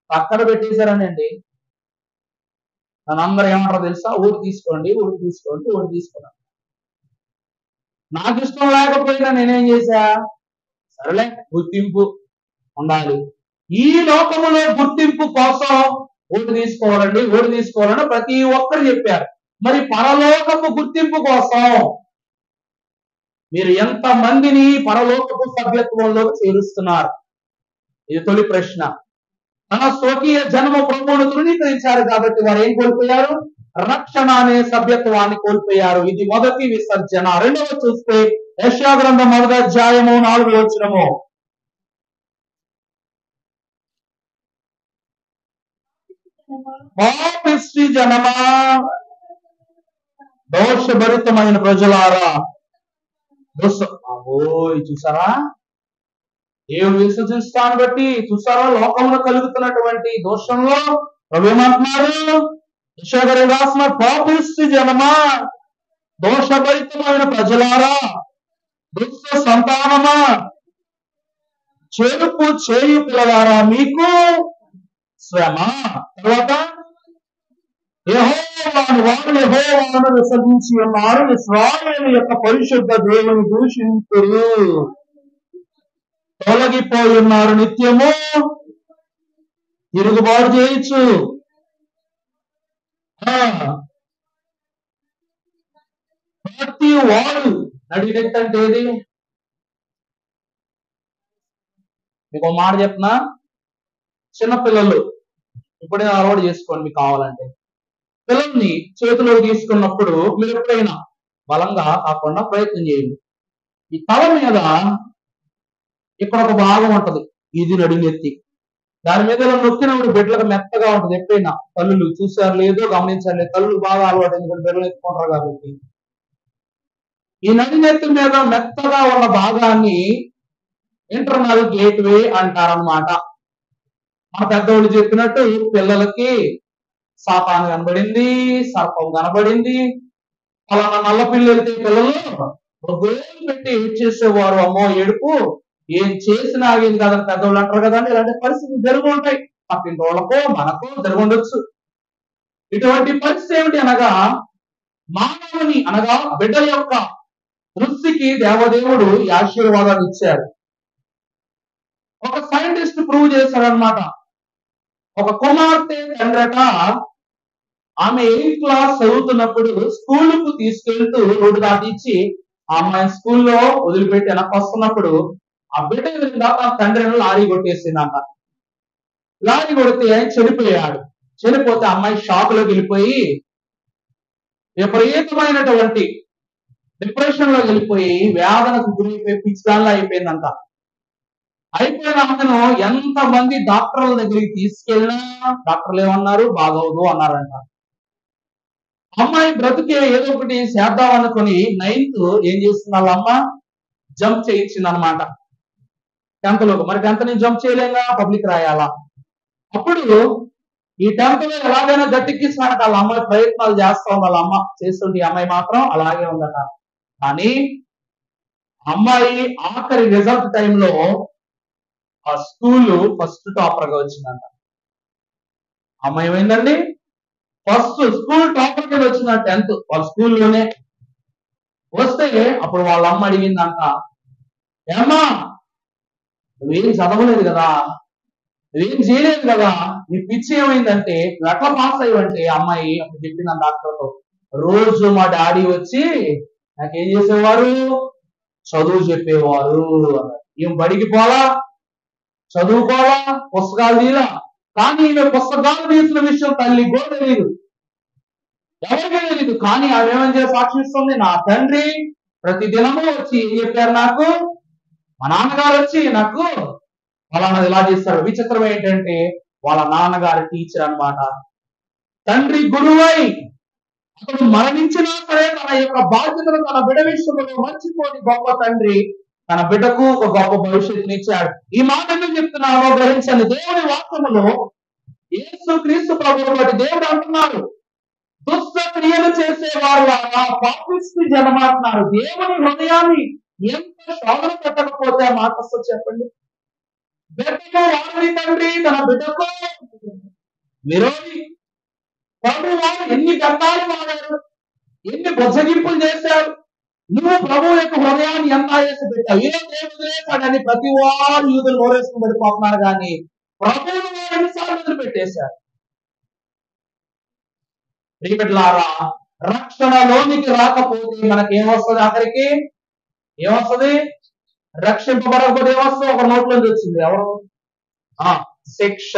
పక్కన పెట్టేశారనండి. అందరూ ఏమంటారో తెలుసా? ఊరు తీసుకోండి. నాకు ఇష్టం లేకపోయినా నేనేం చేశా? సరేలే, గుర్తింపు ఉండాలి. ఈ లోకములో గుర్తింపు కోసం ఓటు తీసుకోవాలని ప్రతి ఒక్కరు చెప్పారు. మరి పరలోకపు గుర్తింపు కోసం మీరు ఎంత మందిని పరలోకపు సభ్యత్వంలో చేరుస్తున్నారు? ఇది తొలి ప్రశ్న. తన స్వకీయ జన్మ ప్రభువును తృణీకరించారు కాబట్టి వారు ఏం కోల్పోయారు? రక్షణ అనే సభ్యత్వాన్ని కోల్పోయారు. ఇది మొదటి విసర్జన. రెండవ చూస్తే యెషయా గ్రంథం 1వ అధ్యాయము 4వ వచనము. పాపిష్టి జనమా, దోషభరితమైన ప్రజలారా. చూసారా దేవుడు విసర్జిస్తాను బట్టి? చూసారా లోకంలో కలుగుతున్నటువంటి దోషంలో ప్రభు ఏమంటున్నారు? యెషయా గారు రాసిన, పాపిష్టి జనమా, దోషభరితమైన ప్రజలారా, దుష్ట సంతానమా, చెరుపు చేయు పిల్లలారా, మీకు శ్రమ. తర్వాత యెహోవాను విసర్జించి ఉన్నారు, ఇశ్రాయేలు యొక్క పరిశుద్ధ దేవుని దూషింతురు, తొలగిపోయి ఉన్నారు, నిత్యము తిరుగుబాటు చేయొచ్చు. ప్రతి వాడు నడినెత్తి అంటే ఏది? మీకు ఒక మాట చెప్పనా? చిన్నపిల్లలు ఇప్పుడే అలవాటు చేసుకోండి. మీకు కావాలంటే పిల్లల్ని చేతిలో తీసుకున్నప్పుడు మీరు ఎప్పుడైనా బలంగా కాకుండా ప్రయత్నం చేయండి. ఈ తల మీద ఇక్కడ ఒక భాగం ఉంటది, ఇది నడినెత్తి. దాని మీద నొక్కినప్పుడు బిడ్డలకు మెత్తగా ఉంటుంది. ఎప్పుడైనా తల్లులు చూసారు లేదో గమనించారు లేదు, తల్లులు బాగా అలవాటు, ఎందుకంటే బిడ్డలు ఎత్తుకుంటారు కాబట్టి. ఈ నడినెత్తి మీద మెత్తగా ఉన్న భాగాన్ని ఇంటర్నల్ గేట్వే అంటారనమాట. మన పెద్దవాళ్ళు చెప్పినట్టు పిల్లలకి సాతాను కనబడింది, సర్పం కనబడింది. అలా నల్ల పిల్లలకి పిల్లలు గోలు పెట్టి ఏడ్చేసేవారు. అమ్మో ఏడుపు, ఏం చేసినా ఆగేది కాదని పెద్దవాళ్ళు అంటారు కదండి. ఇలాంటి పరిస్థితులు జరుగు ఉంటాయి. పక్కింటి వాళ్ళకో మనకో జరుగుండొచ్చు. ఇటువంటి పరిస్థితి ఏమిటి అనగా, మానవుని అనగా బిడ్డ యొక్క దృష్టికి దేవదేవుడు ఈ ఆశీర్వాదాన్ని ఇచ్చాడు. ఒక సైంటిస్ట్ ప్రూవ్ చేశాడనమాట. ఒక కుమార్తె తండ్రట ఆమె 8th క్లాస్ చదువుతున్నప్పుడు స్కూలుకు తీసుకెళ్తూ రోడ్డు దాటించి ఆ అమ్మాయి స్కూల్లో వదిలిపెట్టి వెనక్కి వస్తున్నప్పుడు ఆ బిడ్డ ఎదురుగా తన తండ్రిని లారీ కొట్టేసిందంట. లారీ కొడితే చనిపోయాడు. చనిపోతే అమ్మాయి షాక్ లోకి వెళ్ళిపోయి విపరీతమైనటువంటి డిప్రెషన్ లోకి వెళ్ళిపోయి వేదనకు గురైపోయి పిచ్చిదానిలా అయిపోయిందంట. అయిపోయిన ఆమెను ఎంతమంది డాక్టర్ల దగ్గరికి తీసుకెళ్ళినా డాక్టర్లు ఏమన్నారు? బాగోదు అన్నారంట. అమ్మాయి బ్రతుకే ఏదో ఒకటి చేద్దాం అనుకుని 9th ఏం చేస్తుంది వాళ్ళ అమ్మ? జంప్ చేయించింది అనమాట 10th లో. మరి 10th నుంచి జంప్ చేయలేగా, పబ్లిక్ రాయాలా. అప్పుడు ఈ 10th లో ఎలాగైనా గట్టెక్కిస్తానట వాళ్ళ అమ్మాయి ప్రయత్నాలు చేస్తా ఉంది. వాళ్ళ అమ్మ చేస్తుంటే ఈ అమ్మాయి మాత్రం అలాగే ఉందట. కానీ అమ్మాయి ఆఖరి రిజల్ట్ టైంలో ఆ స్కూల్ ఫస్ట్ టాపర్ గా వచ్చిందంట. అమ్మాయి ఏమైందండి? ఫస్ట్ స్కూల్ టాపర్ గా వచ్చిందంట 10th వాళ్ళ స్కూల్లోనే. వస్తే అప్పుడు వాళ్ళ అమ్మ అడిగిందంట, ఏమ్మా నువ్వేం చదవలేదు కదా, నువ్వేం చేయలేదు కదా, నీ పిచ్చి ఏమైందంటే నువ్వు ఎట్లా పాస్ అయ్యంటే అమ్మాయి అప్పుడు చెప్పింది డాక్టర్తో, రోజు మా డాడీ వచ్చి నాకేం చేసేవారు? చదువు చెప్పేవారు. ఏం బడికి పోలా, చదువుకోవాలా, పుస్తకాలు తీలా, కానీ ఈమె పుస్తకాలు తీసిన విషయం తల్లి కూడా తెలియదు, ఎవరికీ తెలియదు. కానీ ఆమె ఏమని చేసి సాక్షిస్తుంది, నా తండ్రి ప్రతి దినము వచ్చి ఏం చెప్పారు నాకు, మా నాన్నగారు వచ్చి నాకు ఫలానాది ఇలా చేస్తారు. విచిత్రం ఏంటంటే వాళ్ళ నాన్నగారి టీచర్ అన్నమాట. తండ్రి గురువై అతడు మరణించినా సరే తన యొక్క బాధ్యతను తన బిడ్డ విషయంలో మర్చిపోని గొప్ప తండ్రి తన బిడ్డకు ఒక గొప్ప భవిష్యత్తుని ఇచ్చాడు. ఈ మాట ఎందుకు చెప్తున్నానో గ్రహించండి. దేవుని వాక్యములో యేసు క్రీస్తు ప్రభువు బట్టి దేవుడు అంటున్నారు, దుష్ట క్రియలు చేసే వాళ్ళ పాపిష్టి జనమంటున్నారు. దేవుని హృదయాన్ని ఎంత శోధన పెట్టకపోతే ఆ మాట వస్తుంది చెప్పండి. బిడ్డకు వాడి తండ్రి తన బిడ్డకు విరోధి. ప్రభు వారు ఎన్ని గంధాలు వాడారు, ఎన్ని బొజ్జగింపులు చేశారు. నువ్వు ప్రభు యొక్క హృదయాన్ని ఎంత వేసి పెట్టావు. ఏ దేవుడు వేశాడని ప్రతి వారు యూదులు నోరేసుకుని పడిపోతున్నారు, కానీ ప్రభువును వారు ఎన్నిసార్లు వదిలిపెట్టేశారు. ప్రియబిడ్డలారా, రక్షణలోనికి రాకపోతే మనకి ఏమొస్తుంది, ఆఖరికి ఏమొస్తుంది, రక్షింపబడకపోతే ఏమొస్తుంది, ఒక నోట్లోంచి వచ్చింది ఎవరు, శిక్ష.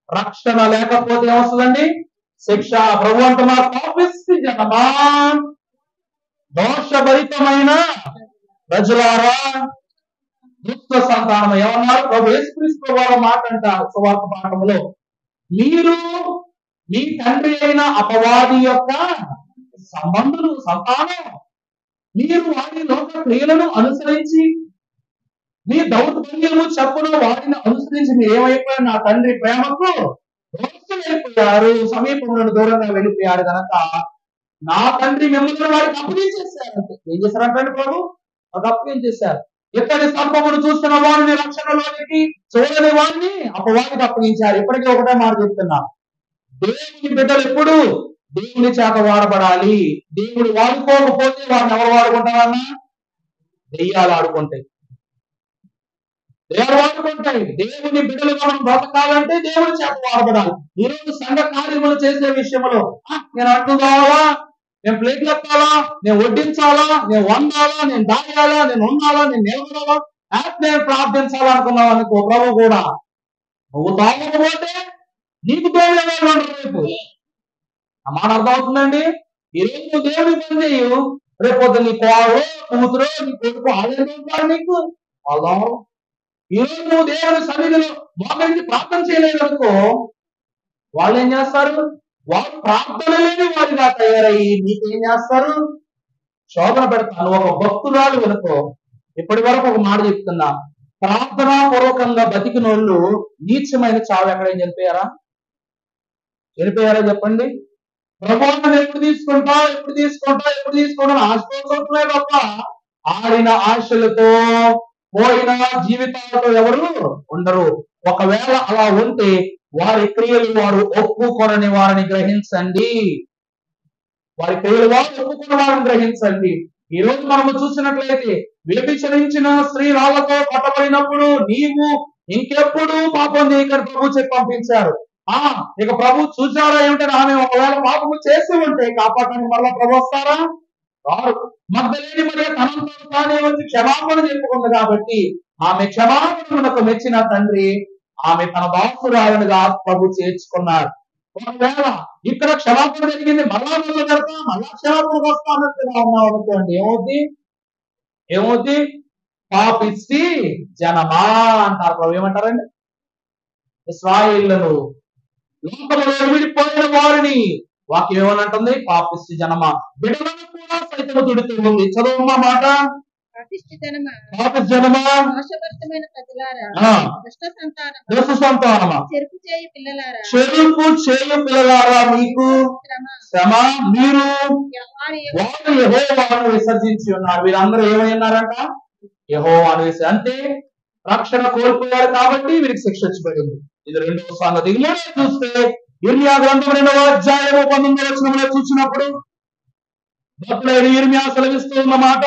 రక్షణ లేకపోతే ఏమొస్తుందండి, శిక్ష. ప్రభు అంటున్నారు, పాపిష్టి జనమా, దోషభరితమైన ప్రజలారా, దుష్ట సంతానం. ఏమన్నారు ప్రభు యేసుక్రీస్తు వారు మాట అంటారు సువార్త పాఠములో, మీరు మీ తండ్రి అయిన అపవాది యొక్క సంబంధులు, సంతానం. మీరు వారి లోక క్రియలను అనుసరించి మీ దౌర్బల్యము చెప్పును వాటిని అనుసరించి మీరు ఏమైపోయారు, నా తండ్రి ప్రేమకు దూరమైపోయారు, సమీపంలో దూరంగా వెళ్ళిపోయారు కనుక నా తండ్రి మిమ్మల్ని వారికి అప్పగించేశారు. ఏం చేశారంటే ప్రభు ఒక అప్పగించేశారు. ఇక్కడి సర్పమును చూస్తున్న వాడిని రక్షణలోనికి, చూడని వాడిని అపవాదికి అప్పగించారు. ఇప్పటికీ ఒకటే మాట చెప్తున్నా, దేవుని బిడ్డలు ఎప్పుడు దేవుని చేత వాడబడాలి. దేవుడు వాడుకోకపోతే వాడిని ఎవరు వాడుకుంటారన్నా, దెయ్యాలు ఆడుకుంటాయి, దెయ్యాలు వాడుకుంటాయి. దేవుని బిడ్డలు మనం బ్రతకాలంటే దేవుని చేత వాడబడాలి. ఈరోజు సంఘ కార్యములు చేసే విషయంలో నేను అడ్డు కావాలా, నేను ప్లేట్లు ఎత్తాలా, నేను వడ్డించాలా, నేను వండాలా, నేను దాయాలా, నేను ఉండాలా, నేను నిలబడాలా, నేను ప్రార్థించాలనుకున్నావు అనుకో, ప్రభు కూడా నువ్వు తాగకపోతే నీకు దేవుడు రేపు. ఆ మాట అర్థమవుతుందండి. ఈరోజు నువ్వు దేవుడి పని చేయు, రేపు నీ కోడలో కూతురు నీ కొడుకు ఆలోచించాలి నీకు వాళ్ళ. ఈరోజు నువ్వు దేవుడి సన్నిధిలో మోకరించి ప్రార్థన చేయలేదు అనుకో, వాళ్ళు ఏం చేస్తారు, వాళ్ళు ప్రార్థన లేని వారిగా తయారయ్యి నీకేం చేస్తారు, శోధన పెడతాను. ఒక భక్తురాలు అనుకో, ఇప్పటి వరకు ఒక మాట చెప్తున్నా, ప్రార్థనా పూర్వకంగా బతికిన వాళ్ళు నీచమైన చావు ఎక్కడేం చనిపోయారా, చనిపోయారా చెప్పండి. ప్రభుత్వం ఎప్పుడు తీసుకుంటా ఆశపోతున్నాయి తప్ప ఆడిన ఆశలతో పోయిన జీవితాలతో ఎవరు ఉండరు. ఒకవేళ అలా ఉంటే వారి క్రియలు వారు ఒప్పుకొనని వారిని గ్రహించండి, వారి క్రియలు వారు ఒప్పుకున్న వారిని గ్రహించండి. ఈ రోజు మనము చూసినట్లయితే వ్యభిచరించిన స్త్రీరాళ్లతో పట్టబడినప్పుడు నీవు ఇంకెప్పుడు పాపం చేయకని ప్రభు చెప్పి పంపించారు. ఇక ప్రభు చూసారా ఏమిటంటే ఆమె ఒకవేళ పాపము చేసి ఉంటే కాపాడడానికి మళ్ళా ప్రభు వస్తారా, రారు. మగ్దలేని మరి తనంతో తానే వచ్చి క్షమాపణ చెప్పుకుంది కాబట్టి ఆమె క్షమాపణకు మెచ్చిన తండ్రి ఆమె తన దాసురాలుగా ప్రభు చేర్చుకున్నారు. ఒకవేళ ఇక్కడ క్షమాపణ జరిగింది, మళ్ళా పెడతా, మళ్ళా క్షమాపణకు వస్తానట్టుగా ఉన్నాం అనుకోండి, ఏమవుద్ది పాపిష్టి జనమా అంటారు ప్రభు. ఏమంటారండి, ఇశ్రాయేలును లోకంలో విడిపోయిన వారిని వాక్యం ఏమనంటుంది, పాపిష్టి జనమా. బిడ్డలను కూడా సైతం తిడుతుంది. చదువు మాట, పాపిష్టి జనమా, దుష్ట సంతానమా, చెరుపు చేయు పిల్లలారా మీకు శ్రమ, మీరు వారు యెహోవాను విసర్జించి ఉన్నారు. వీరందరూ ఏమైనారంట, యెహోవాను అంటే రక్షణ కోల్పోయారు కాబట్టి వీరికి శిక్ష వచ్చి ఇది రెండవ సంగతి. చూస్తే ఇర్మియా గ్రంథం 2వ అధ్యాయము 19వ వచనంలో చూసినప్పుడు భక్తుడైన ఇర్మియా సెలవిస్తూ ఉన్న మాట,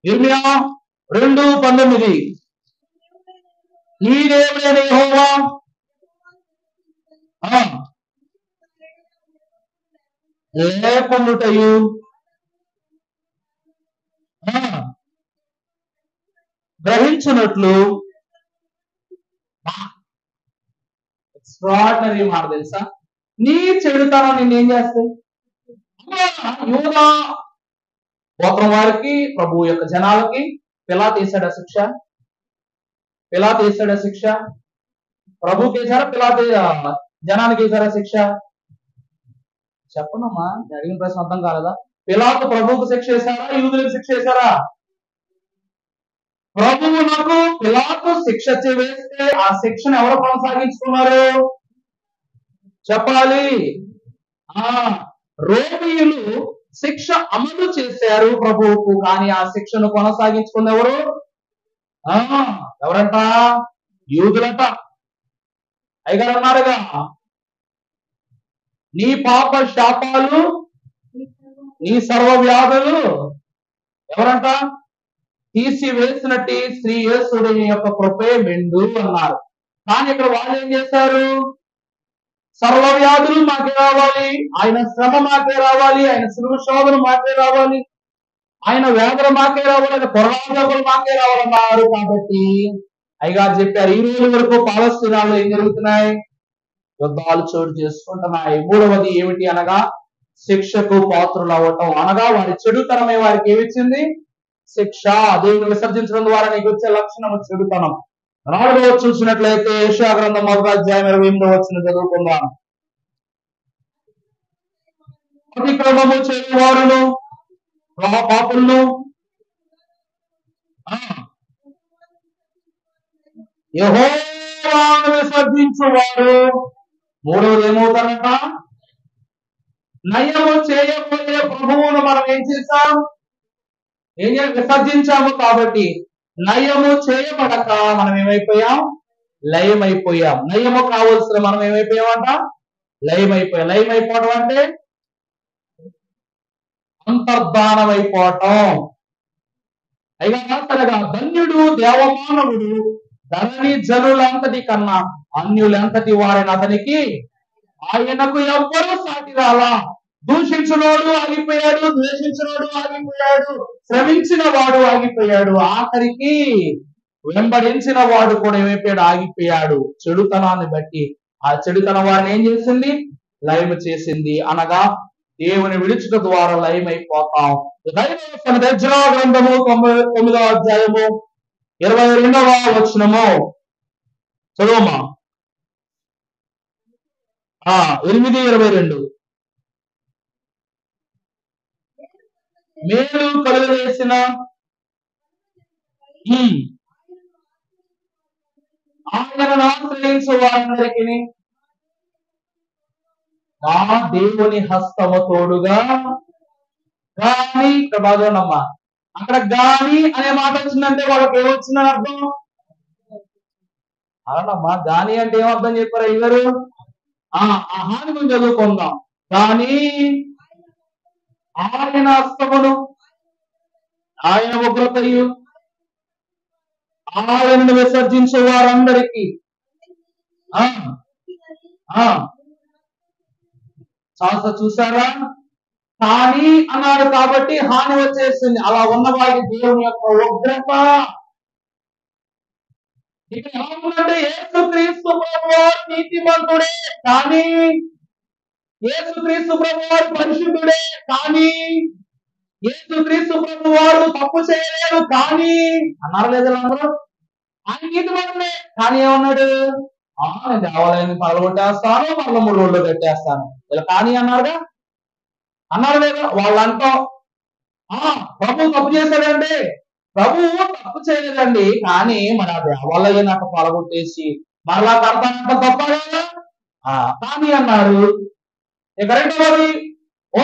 ఇర్మియా 2:19, నీ దేవుడైన యెహోవా లేకుండుటయు గ్రహించున్నట్లు ఎక్స్ట్రాడినరీ మాట తెలుసా? నీ చెడుతనం నిన్నేం చేస్తాయి? యూదా గోత్రం వారికి, ప్రభు యొక్క జనాలకి పిలాతు వేసాడా శిక్ష? పిలాతు వేసాడా శిక్ష? ప్రభుకి వేసారా? పిలాతు జనానికి వేసారా శిక్ష? చెప్పండమ్మా, నేను అడిగిన ప్రశ్న అర్థం కాలేదా? పిలాతు ప్రభువుకు శిక్ష వేశారా? యూదులకు శిక్ష వేశారా? ప్రభువునకు పిలాతు శిక్ష వేస్తే ఆ శిక్షను ఎవరు కొనసాగించుకున్నారు చెప్పాలి. రోమీయులు శిక్ష అమలు చేశారు ప్రభువుకు, కానీ ఆ శిక్షను కొనసాగించుకున్న ఎవరు? ఎవరంట? యూదులంట. అయ్యగారు అన్నారుగా, నీ పాప శాపాలు, నీ సర్వ వ్యాధులు ఎవరంట? తీసివేసినట్టు శ్రీ యేసుని యొక్క కృపే మెండు అన్నారు. కానీ ఇక్కడ వాళ్ళు ఏం చేశారు? సర్వ వ్యాధులు మాకే రావాలి, ఆయన శ్రమ మాకే రావాలి, ఆయన శిలువ శోధన మాకే రావాలి, ఆయన వేదన మాకే రావాలి, ఆయన కొరడాలు మాకే రావాలన్నారు. కాబట్టి అయ్యగారు చెప్పారు, ఈ రోజు వరకు పాలస్తీనాలో ఏం జరుగుతున్నాయి? యుద్ధాలు చోటు చేసుకుంటున్నాయి. మూడవది ఏమిటి అనగా శిక్షకు పాత్రులు అవ్వటం, అనగా వారి చెడుతనమే వారికి ఏమిచ్చింది? శిక్ష. దేవుని విసర్జించడం ద్వారా నీకు వచ్చే లక్షణం చెడుతనం. 4వ చూసినట్లయితే యెషయా గ్రంథం 1వ అధ్యాయం 28వ వచనం చదువుకుందాం. అతిక్రమము చేయవారును పాపులను యెహోవాను విసర్జించువారు. మూడవది ఏమవుతారంట? నయము చేయబోయే ప్రభువును మనం ఏం చేశాం? విసర్జించాము. కాబట్టి నయము చేయబడక మనం ఏమైపోయాం? లయమైపోయాం. నయము కావలసిన మనం ఏమైపోయామంట? లయమైపోయాం. లయమైపోవడం అంటే అంతర్ధానం అయిపోవటం. అయినా ధన్యుడు దేవమానవుడు ధరణి జనులంతటి కన్నా అన్యులంతటి వారిని అతనికి ఆయనకు ఎవ్వరూ సాటి రాలా. దూషించినోడు ఆగిపోయాడు, ద్వేషించినోడు ఆగిపోయాడు, శ్రమించిన వాడు ఆగిపోయాడు, ఆఖరికి వెంబడించిన వాడు కూడా ఏమైపోయాడు? ఆగిపోయాడు. చెడుతనాన్ని బట్టి ఆ చెడుతనం వారిని ఏం చేసింది? లయం చేసింది. అనగా దేవుని విడుచుట ద్వారా లయమైపోతాం. యెషయా గ్రంథము 9వ అధ్యాయము 22వ వచనము చదువుమా. 8:22 మేలు కలుగజేసిన ఆయనను ఆశ్రయించు వారందరికీ మా దేవుని హస్తము తోడుగా. గాని ఇక్కడ బాధోనమ్మా, అక్కడ గాని అనే మాట వచ్చిందంటే వాళ్ళకి ఏమొచ్చిందని అర్థం? అవునమ్మా, గాని అంటే ఏమర్థం చెప్పారు అయ్యారు? హాని గురించి చదువుకుందాం. కానీ ఆయన హస్తమును, ఆయన ఉగ్రతయు ఆయనను విసర్జించే వారందరికీ చూసారా? కానీ అన్నాడు కాబట్టి హాని వచ్చేసింది. అలా ఉన్న వారికి దేవుని యొక్క ఉగ్రత. ఇక్కడ ఎలా ఉందంటే యేసుక్రీస్తు ప్రభువారు నీతిమంతుడే, కానీ యేసుక్రీస్తు ప్రభువారు పరిశుద్ధుడే, కానీ యేసుక్రీస్తు ప్రభువారు తప్పు చేయలేడు, కానీ అన్నారు లేదా అందరూ? ఆయన నీతిమంతుడే, కానీ ఏమన్నాడు? నేను దేవాలయాన్ని పగలగొట్టేస్తాను, మళ్ళీ 3 రోజులు కట్టేస్తాను. ఇలా కానీ అన్నారుగా, అన్నారు లేదా? వాళ్ళు అంటాం ప్రభు తప్పు చేశాడండి. ప్రభువు తప్పు చేయలేదండి, కానీ మన దేవాలయం నాకు పగలగొట్టేసి మరలా కడతానంట తప్ప కదా కానీ అన్నారు. ఇక రెండవది, ఓ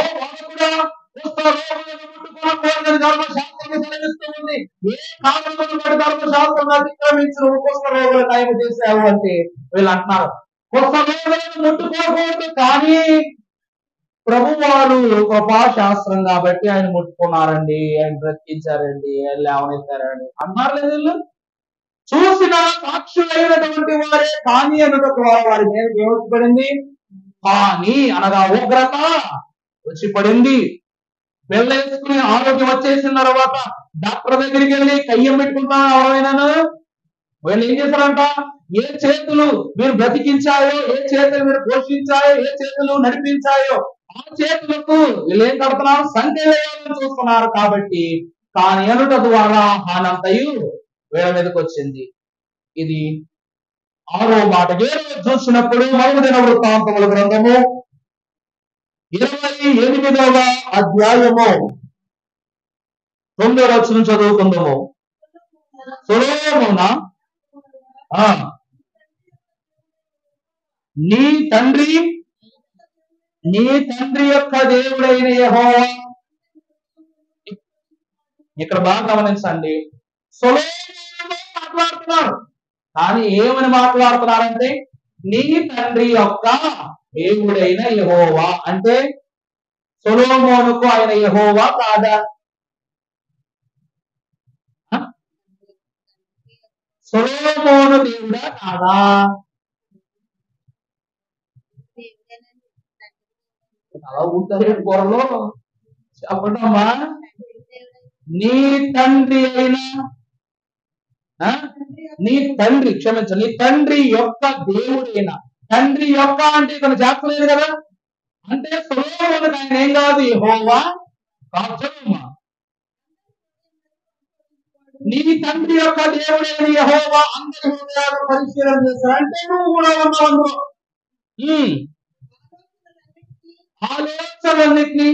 కూడా ధర్మశాస్త్రం సెలవిస్తూ ఉంది, ఏ కారణమును బట్టి ధర్మశాస్త్రం అతిక్రమించిన కుష్ఠ రోగులు నయం చేశావు అంటే వీళ్ళు అంటున్నారు కుష్ఠ రోగులను ముట్టుకోకూడదు, కానీ ప్రభు వారు కృపాశాస్త్రం కాబట్టి ఆయన ముట్టుకున్నారండి, ఆయన బ్రతికించారండి, ఆయన లేవనెత్తారండి అన్నారు లేదు వీళ్ళు. చూసిన సాక్షులైనటువంటి వారే కానీ అన్నట్టు వారి మీద ఏమొచ్చి పడింది? కానీ అనగా ఉగ్రత వచ్చి పడింది. వెళ్ళేసుకుని ఆరోగ్యం వచ్చేసిన తర్వాత డాక్టర్ దగ్గరికి వెళ్ళి కయ్యం పెట్టుకుంటాను ఎవరైనాను వీళ్ళు ఏం చేశారంట? ఏ చేతులు మీరు బ్రతికించాయో, ఏ చేతులు మీరు పోషించాయో, ఏ చేతులు నడిపించాయో ఆ చేతులకు వీళ్ళు ఏం కడుతున్నారు? సంఖ్య వేయాలని చూస్తున్నారు. కాబట్టి కానీ అనుట ద్వారా హానంతయు వీళ్ళ మీదకి వచ్చింది. ఇది 6వ మాట. 7వ చూసినప్పుడు మొదటి దిన వృత్తాంతముల గ్రంథము 28వ అధ్యాయము 9వ వచనం చదువుకుందాము. సొలొమోన నీ తండ్రి యొక్క దేవుడైన యెహోవా. ఇక్కడ బాగా గమనించండి, సొలొమోనుతో మాట్లాడుతున్నారు. కానీ ఏమని మాట్లాడుతున్నారంటే నీ తండ్రి యొక్క దేవుడైన యెహోవా. అంటే సొలొమోనుకు ఆయన యెహోవా కాదా? సొలొమోను దేవుడా కాదా? అలా ఉంటారు పొరలో. చెప్పండమ్మా. నీ తండ్రి అయిన నీ తండ్రి, క్షమించండి, నీ తండ్రి యొక్క దేవుడైన. తండ్రి యొక్క అంటే ఇతను చెప్పలేదు కదా. అంటే సొలొమోనుకు ఆయన ఏం కాదు? యెహోవా కాదు. నీ తండ్రి యొక్క దేవుడైన యెహోవా అందరి హృదయాలను పరిశీలన చేశాడు. అంటే నువ్వు కూడా ఉన్నావు అందులో. ఆలోచనలన్నింటినీ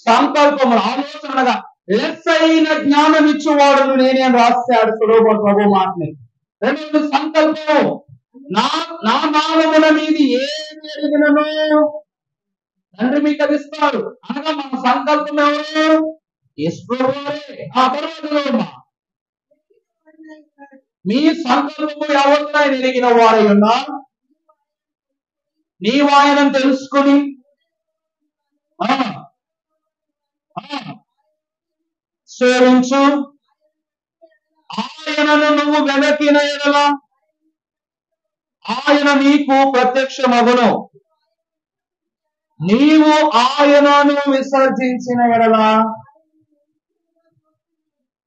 సంకల్పములు, ఆలోచనగా లెస్ అయిన జ్ఞానం ఇచ్చేవాడును నేనే రాశాడు సొలొమోను ప్రభు మాటని. రెండవది సంకల్పం. నా నామముల మీది ఏమి అడిగినను తండ్రి మీకు అది ఇస్తాడు. అనగా మన సంకల్పం ఎవరు? యేసు ప్రభువే. ఆ తర్వాత మీ సంకల్పము ఎవరితో ఎరిగిన వారై ఉన్నారు. నీవు ఆయనను తెలుసుకుని సేవించు. ఆయనను నువ్వు వెనకిన ఎడల ఆయన నీకు ప్రత్యక్షమగును. నీవు ఆయనను విసర్జించిన ఎడల.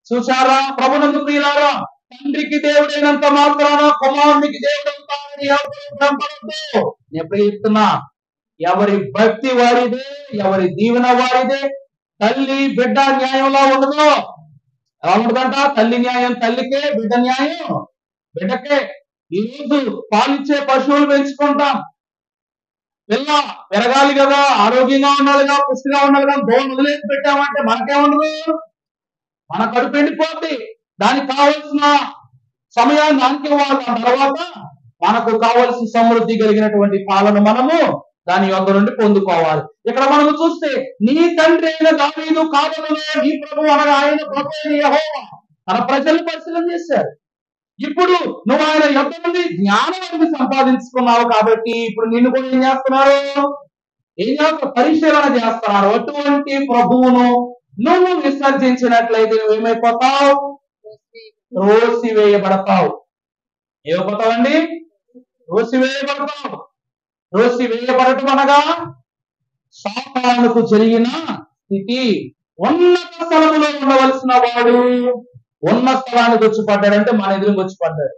చూసారా ప్రభునందు ప్రియులారా, తండ్రికి దేవుడైనంత మాత్రాన కుమారునికి దేవుడవుతానని ఎవరు ఎప్పుడు చెప్తున్నా? ఎవరి భక్తి వారిదే, ఎవరి దీవెన వారిదే. తల్లి బిడ్డ న్యాయంలో ఉండదు. ఎలా ఉండదంట? తల్లి న్యాయం తల్లికే, బిడ్డ న్యాయం బిడ్డకే. ఈరోజు పాలిచ్చే పశువులు పెంచుకుంటాం. పిల్ల పెరగాలి కదా, ఆరోగ్యంగా ఉండాలిగా, పుష్టిగా ఉండాలిగా. దోణ వదిలేసి పెట్టామంటే మనకేముండదు? మన కడుపు ఎండిపోద్ది. దానికి కావలసిన సమయాన్ని దానికి ఇవ్వాలి. ఆ తర్వాత మనకు కావలసిన సమృద్ధి కలిగినటువంటి పాలన మనము దాని యొక్క నుండి పొందుకోవాలి. ఇక్కడ మనము చూస్తే నీ తండ్రి అయిన దావీదు కాలంలో నీ ప్రభు అనగా ఆయన ప్రభు అయిన యెహోవా తన ప్రజల్ని పరిశీలన చేశారు. ఇప్పుడు నువ్వు ఆయన యొక్క నుండి జ్ఞానాన్ని సంపాదించుకున్నావు. కాబట్టి ఇప్పుడు నిన్ను కూడా ఏం చేస్తున్నారు? పరిశీలన చేస్తున్నారు. అటువంటి ప్రభువును నువ్వు విసర్జించినట్లయితే నువ్వేమైపోతావు? త్రోసివేయబడతావు. ఏమైపోతావండి? త్రోసివేయబడతావు. త్రోసివేయబడటం అనగా సాతానుకు జరిగిన స్థితి. ఉన్నత స్థలములో ఉండవలసిన వాడు ఉన్న స్థలానికి వచ్చి పడ్డాడంటే మన ఎదురుకి వచ్చి పడ్డాడు.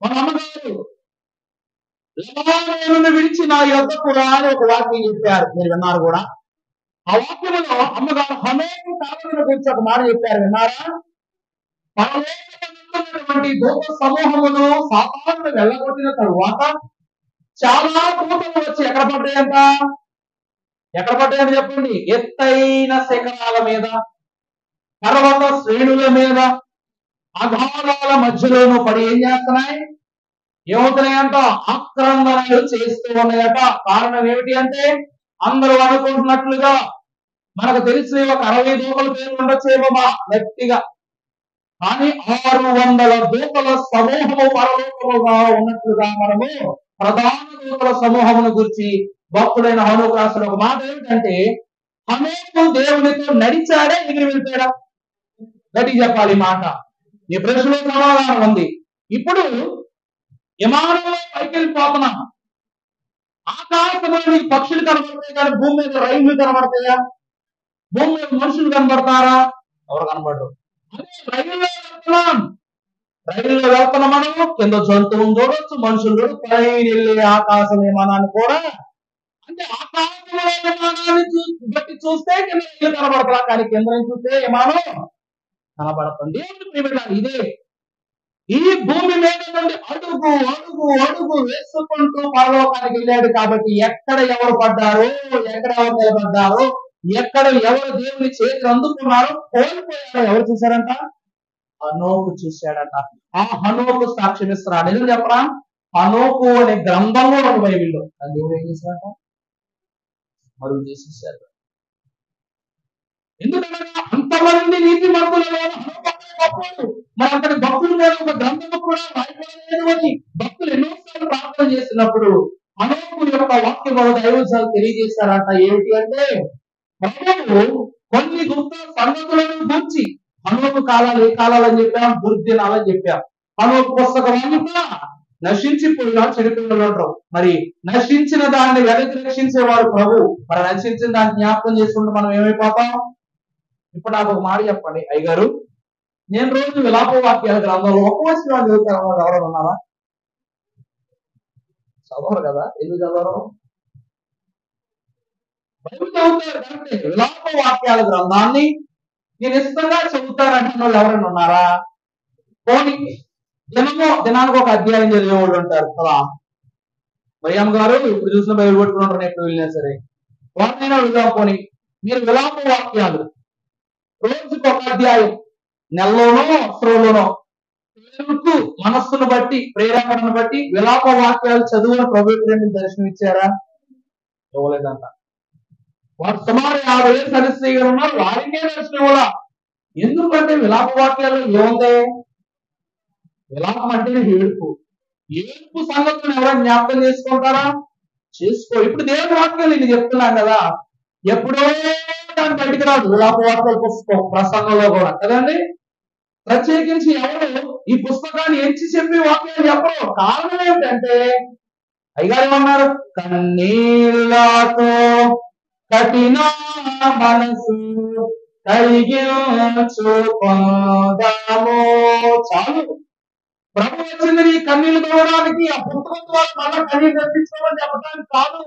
మన అమ్మగారు లెబానోనును విడిచి నా యొద్దకు రా అని ఒక వాక్యం చెప్పారు. మీరు విన్నారు కూడా. ఆ వాక్యంలో అమ్మగారు హనోకు కాలముల గురించి ఒక మాట చెప్పారు. విన్నారా? పరలోకమందున్నటువంటి దూత సమూహమును సాతానును వెళ్ళగొట్టిన తరువాత చాలా దూతలు వచ్చి ఎక్కడ పడ్డాయంట? ఎక్కడ పడ్డాయని చెప్పండి? ఎత్తైన శిఖరాల మీద, పర్వత శ్రేణుల మీద, అగాధాల మధ్యలోనూ పడి ఏం చేస్తున్నాయి? ఏమవుతున్నాయంట? ఆక్రందనలు చేస్తూ ఉన్నాయట. కారణం ఏమిటి అంటే అందరూ అనుకుంటున్నట్లుగా మనకు తెలిసిన ఒక 60 దూతల పేరు ఉండొచ్చేమో మా గట్టిగా. కానీ 600 దూతల సమూహము పరలోకముగా ఉన్నట్లుగా మనము ప్రధాన దూతల సమూహమును గురించి భక్తుడైన హనోకు రాసిన ఒక మాట ఏమిటంటే, హనోకు దేవునితో నడిచాడే ఎగిరి వెళ్ళిపోయాడా? గట్టిగా చెప్పాలి మాట. ఈ ప్రశ్నలో సమాధానం ఉంది. ఇప్పుడు విమానంలో పైకి వెళ్ళిపోతున్నాం. ఆకాశంలో నీకు పక్షులు కనబడతాయి కానీ భూమి మీద రైళ్లు కనబడతాయా? భూమి మీద మనుషులు కనబడతారా? ఎవరు కనబడరు. అదే రైల్లో వెళ్తున్నాం. రైల్లో వెళ్తున్న మనం కింద జంతువులు చూడొచ్చు, మనుషులు చూడొచ్చు, పైన వెళ్ళే ఆకాశ విమానాన్ని కూడా, అంటే ఆకాశంలో విమానాన్ని బట్టి చూస్తే కింద రైలు కనబడతా, కానీ కింద నుంచి చూస్తే విమానం కనబడుతుంది. ఇదే ఈ భూమి మీద నుండి అడుగు అడుగు అడుగు వేసుకుంటూ పరలోకానికి వెళ్ళాడు. కాబట్టి ఎక్కడ ఎవరు పడ్డారో, ఎక్కడ ఎవరు నిలబడ్డారో, ఎక్కడ ఎవరు దేవుని చేతిని అందుకున్నారో, కోల్పోయారో ఎవరు చూశారంట? హనోకు చూశాడట. ఆ హనోకు సాక్ష్యం ఇస్తున్నాడు. ఎందుకు చెప్పరా? హనోకు అనే గ్రంథం కూడా ఒక బైబిల్లో. దేవుడు ఏం చేశాడట? మరుగు చేసేసాడు. ఎందుకంటే అంతమంది నీతి మంతులలో మరి అంతటి భక్తుల మీద ఒక గ్రంథము కూడా రాయబడలేదు అని భక్తులు ఎన్నోసార్లు ప్రార్థన చేసినప్పుడు హనోకు యొక్క వాక్యం దైవజనులు తెలియజేశారట. ఏమిటి అంటే, ప్రభువు కొన్ని గొప్ప సంగతులను గురించి హనోకు కాలాలు ఏ కాలాలు అని చెప్పాం? దుర్దినాలని చెప్పాం. హనోకు పుస్తకం అంతా నశించిపోయినా చనిపోయిన మరి నశించిన దాన్ని వెనక్కి రక్షించేవాడు ప్రభు. మరి నశించిన దాన్ని జ్ఞాపకం చేసుకుంటూ మనం ఏమైపోతాం? ఇప్పుడు నాకు ఒక మాట చెప్పండి అయ్యగారు, నేను రోజు విలాప వాక్యాల గ్రంథంలో ఒక్క వచ్చిన వాళ్ళు చదువుతారు. ఎవరైనా ఉన్నారా? చదవరు కదా. ఎందుకు చదవరు? బైబిల్ చదువుతారు కరెక్టే. విలాప వాక్యాల గ్రంథాన్ని నేను ఇష్టంగా చదువుతారంటున్న వాళ్ళు ఎవరైనా ఉన్నారా? పోనీ దినానికి ఒక అధ్యాయం చదివే వాళ్ళు ఉంటారు కదా. మరియమ్మ గారు ఇప్పుడు చూసిన బైబిల్ పట్టుకుంటారు, ఎప్పుడు వెళ్ళినా సరే వారినైనా అడుగుదాం. పోనీ మీరు విలాప వాక్యాలు రోజుకు ఒక అధ్యాయం, నెలలోనో సంవత్సరంలోనో మనస్సును బట్టి ప్రేరేపణను బట్టి విలాప వాక్యాలు చదువుని ప్రభుత్వాన్ని దర్శనం ఇచ్చారా? ఇవ్వలేదంట. వారు సుమారు 50 ఏళ్ళు సరిశ్రీగా ఉన్నారు, వారికే దర్శనం ఇవ్వాలా. ఎందుకంటే విలాప వాక్యాలు ఏముంది? విలాపం అంటే ఏడుపు. ఏడుపు సంగతులను ఎవరైనా జ్ఞాపకం చేసుకుంటారా? చేసుకో. ఇప్పుడు దేవుని వాక్యాలు నేను చెప్తున్నాను కదా, ఎప్పుడో దాని బయటికి రాదు విలాప వాక్యాల పుస్తకం ప్రసంగంలో కూడా కదండి. ప్రత్యేకించి ఎవరు ఈ పుస్తకాన్ని ఎంచి చెప్పి వాక్యాలు చెప్పరు. కారణం ఏమిటంటే, అయ్యగారు ఏమన్నారు? కన్నీళ్ళతో కఠిన మనసు కరిగించుకుందాము. చాలు, ప్రభు వచ్చింది నీ కన్నీళ్లు తోడడానికి. ఆ పుస్తకం ద్వారా మళ్ళా కన్నీళ్ళు తెప్పించుకోమని చెప్పడానికి కాదు.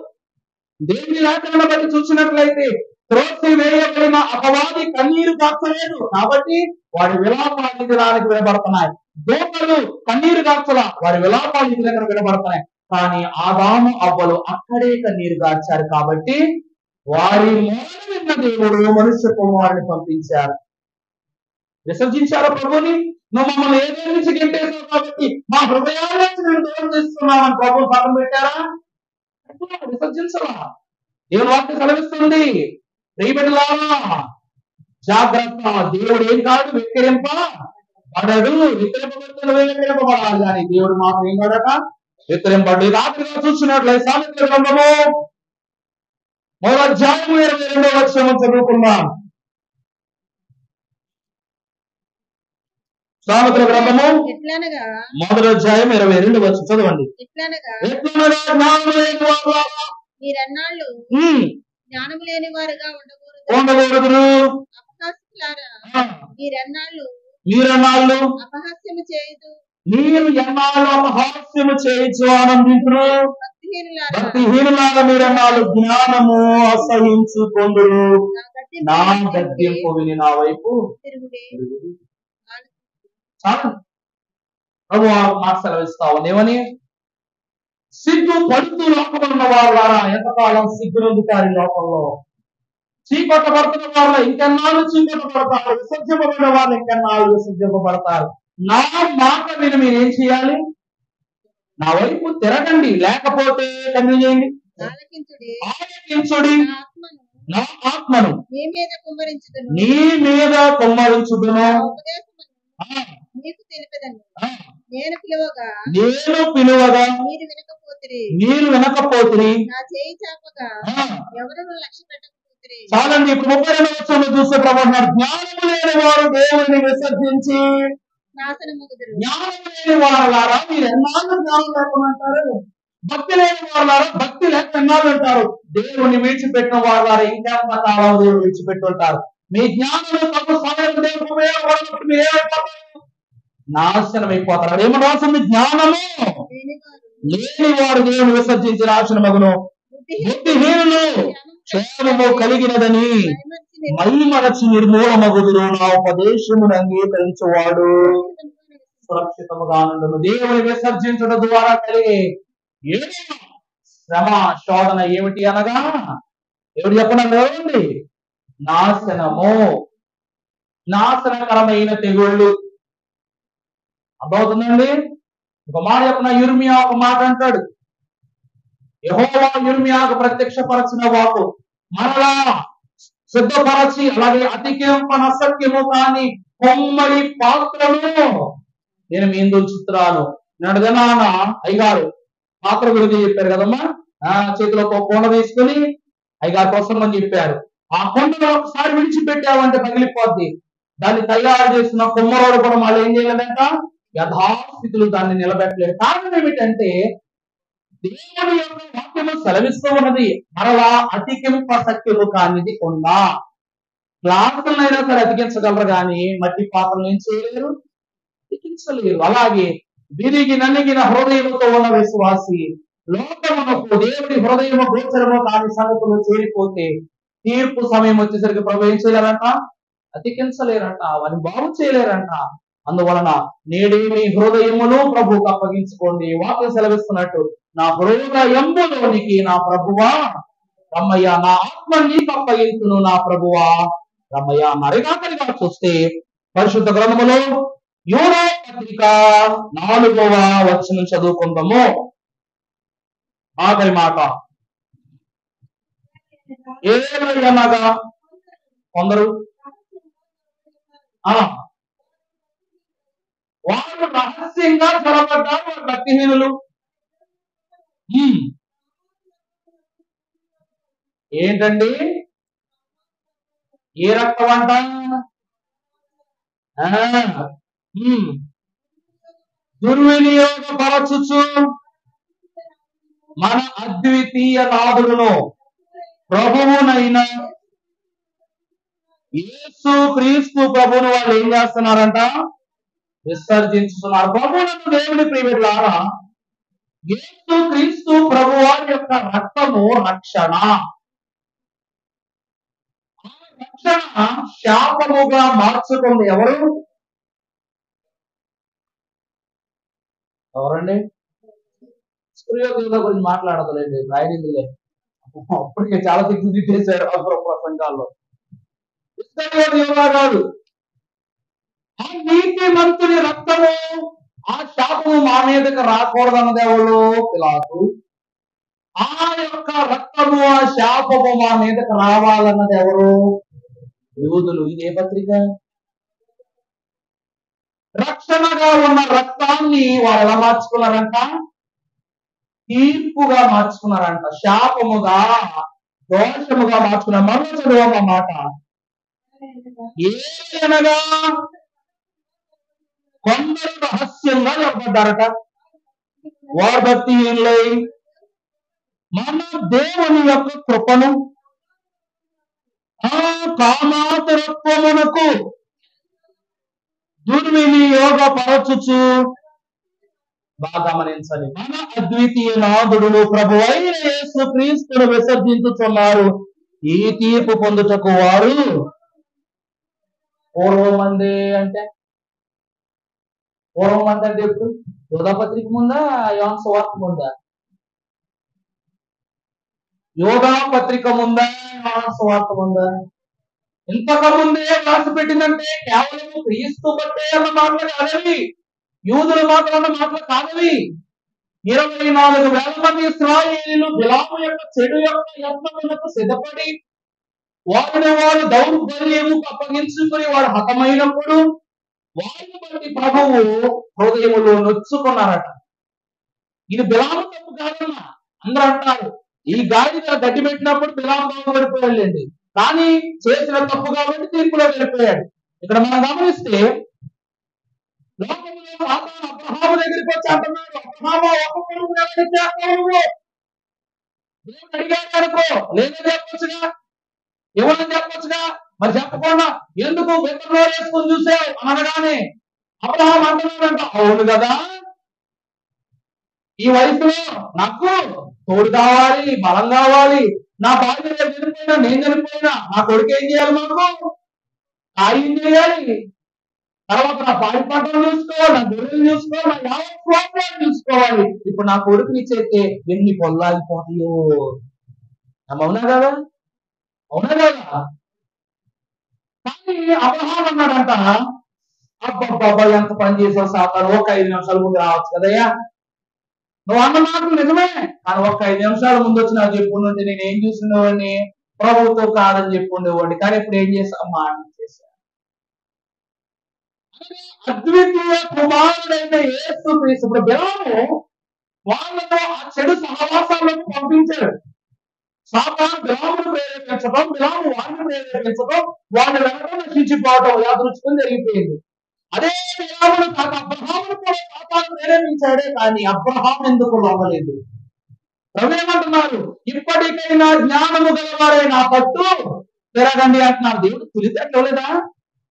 దేవుని లేఖలను బట్టి చూసినట్లయితే త్రోసి వేయబడిన అపవాది కన్నీరు కాచలేదు, కాబట్టి వాడి విలాపాలు దినానికి వినబడుతున్నాయి. దోమలు కన్నీరు కాచల, వాడి విలాపాలు దగ్గర వినబడుతున్నాయి. కానీ ఆదాము అవ్వలు అక్కడే కన్నీరు కాచారు, కాబట్టి వారి మోన విన్న దేవుడు మనుష్య కుమారుని పంపించారు. విసర్జించారు ప్రభుని. నువ్వు మమ్మల్ని ఏదేమి నుంచి గెంటేసావు కాబట్టి మా హృదయాల నుంచి మేము దూరం చేస్తున్నామని ప్రభు పక్కన పెట్టారా? విసర్జించరా? దేవుని వాక్యం సెలవిస్తుంది, ప్రియబిడ్డలారా జాగ్రత్త, దేవుడు ఏం కాదు వెక్కిరింపబడడు. వెక్కిరింపబడాలి కానీ దేవుడు మాత్రం ఏం కాదట, వెక్కిరింపబడి. రాత్రిగా చూస్తున్నట్లయితే సామెతల గ్రంథము 3వ అధ్యాయం 22వ వచనం చదువుకుందాం. సామెతల గ్రంథము 3వ అధ్యాయం 22వ వచనం చదవండి. మీరన్నాళ్ళు జ్ఞానము లేని వారుగా ఉండకూడదు. మీరన్నాళ్ళు అపహాస్యము చేయదు. మీరు ఎన్నాళ్ళు అపహాస్యము చేయొచ్చు ఆనందించును. భక్తిహీనులాగా మీరన్నాళ్ళు జ్ఞానము అసహించుకొందురు. నా గద్దింపు విని నా వైపు చాలు. ప్రభు మాట సెలవిస్తావు ఏమని? సిగ్గు పడుతూ లోపడున్న వారు ఎంతకాలం సిగ్గునందుతారు లోపంలో. చీకొట్టబడుతున్న వాళ్ళు ఇంకెన్నాళ్ళు చీకొట్టబడతారు, విసర్జింపబడిన వాళ్ళు ఇంకెన్నాళ్ళు విసర్జింపబడతారు. నా మాట విని మీరు ఏం చేయాలి? నా వైపు తిరగండి, లేకపోతే కన్ను చేయండి. ఆలకించుడి, నా ఆత్మను నీ మీద కుమ్మరించుదును. నేను పిలువగా మీరు వినకపోతిరి. చాలండి. ఇప్పుడు 32వ వచనంలో చూస్తే ప్రభుత్వం జ్ఞానము లేని వారు దేవుని విసర్జించి జ్ఞానము లేని వారులారా మీరు ఎన్నాళ్ళు జ్ఞానం లేకుంటారు? భక్తి లేని వారులారా భక్తి లేక ఎన్నాళ్ళు ఉంటారు? దేవుని విడిచిపెట్టిన వారులారా ఇంకెంత కాలం దేవుడు విడిచిపెట్టి ఉంటారు? మీ జ్ఞానంలో తప్పు సమయం దేవుడు ఉపయోగపడినప్పుడు మీరు ఏమైపోతారు? నాశనం అయిపోతారు. ఏమో రాసింది, జ్ఞానము లేని వారు దేవుని విసర్జించి నాశనమగును, బుద్ధిహీనులు క్షేమము కలిగినదని మైమరచి నిర్మూలమగుదురు, నా ఉపదేశమును అంగీకరించువాడు సురక్షితముగా నుండును. దేవుని విసర్జించడం ద్వారా కలిగే ఏదైనా శ్రమ శోధన ఏమిటి అనగా, ఏమిటి చెప్పండి, నాశనము, నాశనకరమైన తెగుళ్ళు. అర్థమవుతుందండి? ఒక మాట చెప్పిన, యిర్మీయా ఒక మాట అంటాడు, యెహోవా యిర్మీయాకు ప్రత్యక్షపరచిన వాకు మరలా సిద్ధపరచి, అలాగే అతికింపన అసత్యము కాని కొమ్మడి పాత్రను నేను మీ ఇందు ఉంచుతున్నాను. నాడు దినాన అయ్యగారు పాత్ర గురించి చెప్పారు కదమ్మా, చేతిలో ఒక కొండ తీసుకుని అయ్యగారు కోసం అని చెప్పారు. ఆ కొండను ఒకసారి విడిచిపెట్టావంటే పగిలిపోద్ది. దాన్ని తయారు చేసిన కుమ్మరోడు కూడా మళ్ళీ ఏం చేయలేదంట, యథాస్థితులు దాన్ని నిలబెట్టలేదు. కారణం ఏమిటంటే దేవుని యొక్క వాక్యము సెలవిస్తూ ఉన్నది, మరలా అతికింప సత్యము కానిది కొండ. గ్లాసులైనా సరే అతికించగలరు కానీ మట్టి పాత్రలు ఏం చేయలేరు, అతికించలేరు. అలాగే విరిగి నలిగిన హృదయముతో ఉన్న విశ్వాసి లోకమునకు దేవుడి హృదయము గోచరము కాని సంగతులు చేరిపోతే తీర్పు సమయం వచ్చేసరికి ప్రభు ఏం చేయలేరంట, అతికించలేరంట, వారిని బాగు చేయలేరంట. అందువలన నేడే మీ హృదయమును ప్రభువుకు అప్పగించుకోండి. వాక్యం సెలవిస్తున్నట్టు, నా హృదయములోనికి నా ప్రభువా రమ్మయ్య, నా ఆత్మ నీకు అప్పగించును నా ప్రభువా రమ్మయ్య అన్నారు. ఇక చూస్తే పరిశుద్ధ గ్రంథములో యూదా పత్రిక 4వ వచనం చదువుకుందాము. ఆఖరి మాట, ఏమనగా కొందరు వారు రహస్యంగా చొరబడ్డారు, వారు భక్తిహీనులు. ఏంటండి, ఏ రక్తం అంట, దుర్వినియోగపరచుచు మన అద్వితీయ నాథుడును ప్రభువునైన యేసు క్రీస్తు ప్రభువును వాళ్ళు ఏం చేస్తున్నారంట, విసర్జించుతున్నారు. ప్రభువులను దేవుని ప్రియమిట్లారా, యేసు క్రీస్తు ప్రభువారి యొక్క రక్తము రక్షణ. ఆ రక్షణ శాపముగా మార్చుకుంది ఎవరండి? స్త్రీయోగ్యత గురించి మాట్లాడతలేండి, రాయడిందిలే, అప్పటికే చాలా తిక్కు తిట్టేశారు ప్రసంగాల్లో. కాదు, ఆ నీతిమంతుని రక్తము, ఆ శాపము మా మీదకి రాకూడదన్నది ఎవరు? పిలాతు. ఆ యొక్క రక్తము, ఆ శాపము మా మీదకి రావాలన్నది ఎవరు? యూదులు. ఇదే పత్రిక. రక్షణగా ఉన్న రక్తాన్ని వారు ఎలా మార్చుకున్నారంట? తీర్పుగా మార్చుకున్నారంట, శాపముగా, దోషముగా మార్చుకున్నారు. మరో చదువు మాట, ఏనగా కొందరు రహస్యంగా చెప్పబడ్డారట, వారు భక్తిహీనులై మన దేవుని యొక్క కృపను ఆ కామాతురత్వమునకు దుర్వినియోగపరచుచు, బాగా గమనించాలి, మన అద్వితీయ నాథుడు ప్రభు అయిన యేసు క్రీస్తును విసర్జించుతున్నారు. ఈ తీర్పు పొందుటకు వారు పూర్వమంది అంటే ఎప్పుడు? యోధా పత్రిక ముందా, యోహాను సువార్త ముందా? యోధా పత్రిక ముందా, యోహాను సువార్త ముందా? ఇంతకు ముందే రాసి పెట్టిందంటే కేవలం క్రీస్తు బట్టే అన్న మాటలు కాదవి, యూదుల మాటలన్న మాటలు కాదవి. 24,000 మంది ఇశ్రాయేలీయులు బిలాము యొక్క చెడు యొక్క యత్నములకు సిద్ధపడి వారిని వారు దౌర్బల్యముకు అప్పగించుకుని వారు హతమైనప్పుడు వారిని బట్టి ప్రభువు హృదయములో నొచ్చుకున్నారట. ఇది బిలాము తప్పు కాదన్నా అందరూ అంటారు. ఈ గాడిద గడ్డి పెట్టినప్పుడు బిలాము బాగుపడిపోయాడండి, కానీ చేసిన తప్పు కాబట్టి తీర్పులో వెళ్ళిపోయాడు. ఇక్కడ మనం గమనిస్తే లోకంలో సాతాను అబ్రహాము దగ్గరికి వచ్చి అంటున్నాడు, అబ్రహాము ఒక కొడుకు చేస్తావు, దేవుడు అడిగాడు అనుకో, లేదని చెప్పొచ్చుగా, ఎవరని చెప్పొచ్చుగా, మరి చెప్పకుండా ఎందుకు వెంటనే వేసుకొని చూసావు అనగానే అబ్రహాం అంటున్నాడంట, అవును కదా, ఈ వయసులో నాకు తోడు కావాలి, బలం కావాలి, నా భార్య రేపు చనిపోయినా నేను చనిపోయినా నా కొడుకు ఏం చేయాలి, మాకు కార్యం చేయాలి, తర్వాత నా పాడి పంటలు చూసుకోవాలి, నా గొర్రెలు చూసుకోవాలి, నా యావత్వాన్ని చూసుకోవాలి. ఇప్పుడు నా కొడుకుని చేస్తే ఎన్ని పొల్లాగిపోతాయో. అవునా కదా, అవునా కదా. కానీ అబ్రహాం అన్నాడంట, అబ్బబ్బబ్బా ఎంత పని చేసావు సాతాను, ఒక 5 నిమిషాల ముందు రావచ్చు కదయ్యా, నువ్వు అన్న మాటలు నిజమే, కానీ ఒక్క 5 నిమిషాల ముందు వచ్చి నాకు చెప్పుంటే నేను ఏం చూస్తుండేవాడిని, ప్రభువుతో కాదని చెప్పుండేవాడిని. కానీ ఇప్పుడు ఏం చేసావు, మాట చేశా. అద్వితీయ కుమారుడైన యేసు క్రీస్తు, ఇప్పుడు బిలాము వాళ్ళతో ఆ చెడు సహవాసాలను పంపించాడు. సాతాను బిలామును ప్రేరేపించడం, బిలాము వారిని ప్రేరేపించడం, వాళ్ళు వెనక నశించిపోవడం యాదృచ్ఛికం జరిగిపోయింది. అదే బిలామును కాక అబ్రహామును కూడా సాతాను ప్రేరేపించాడే, కానీ అబ్రహాం ఎందుకు లొంగలేదు. ప్రవేమంటున్నారు, ఇప్పటికైనా జ్ఞానము గలవారే నా పట్టు తిరగండి అంటున్నారు. దేవుడు తులితట్లేదా,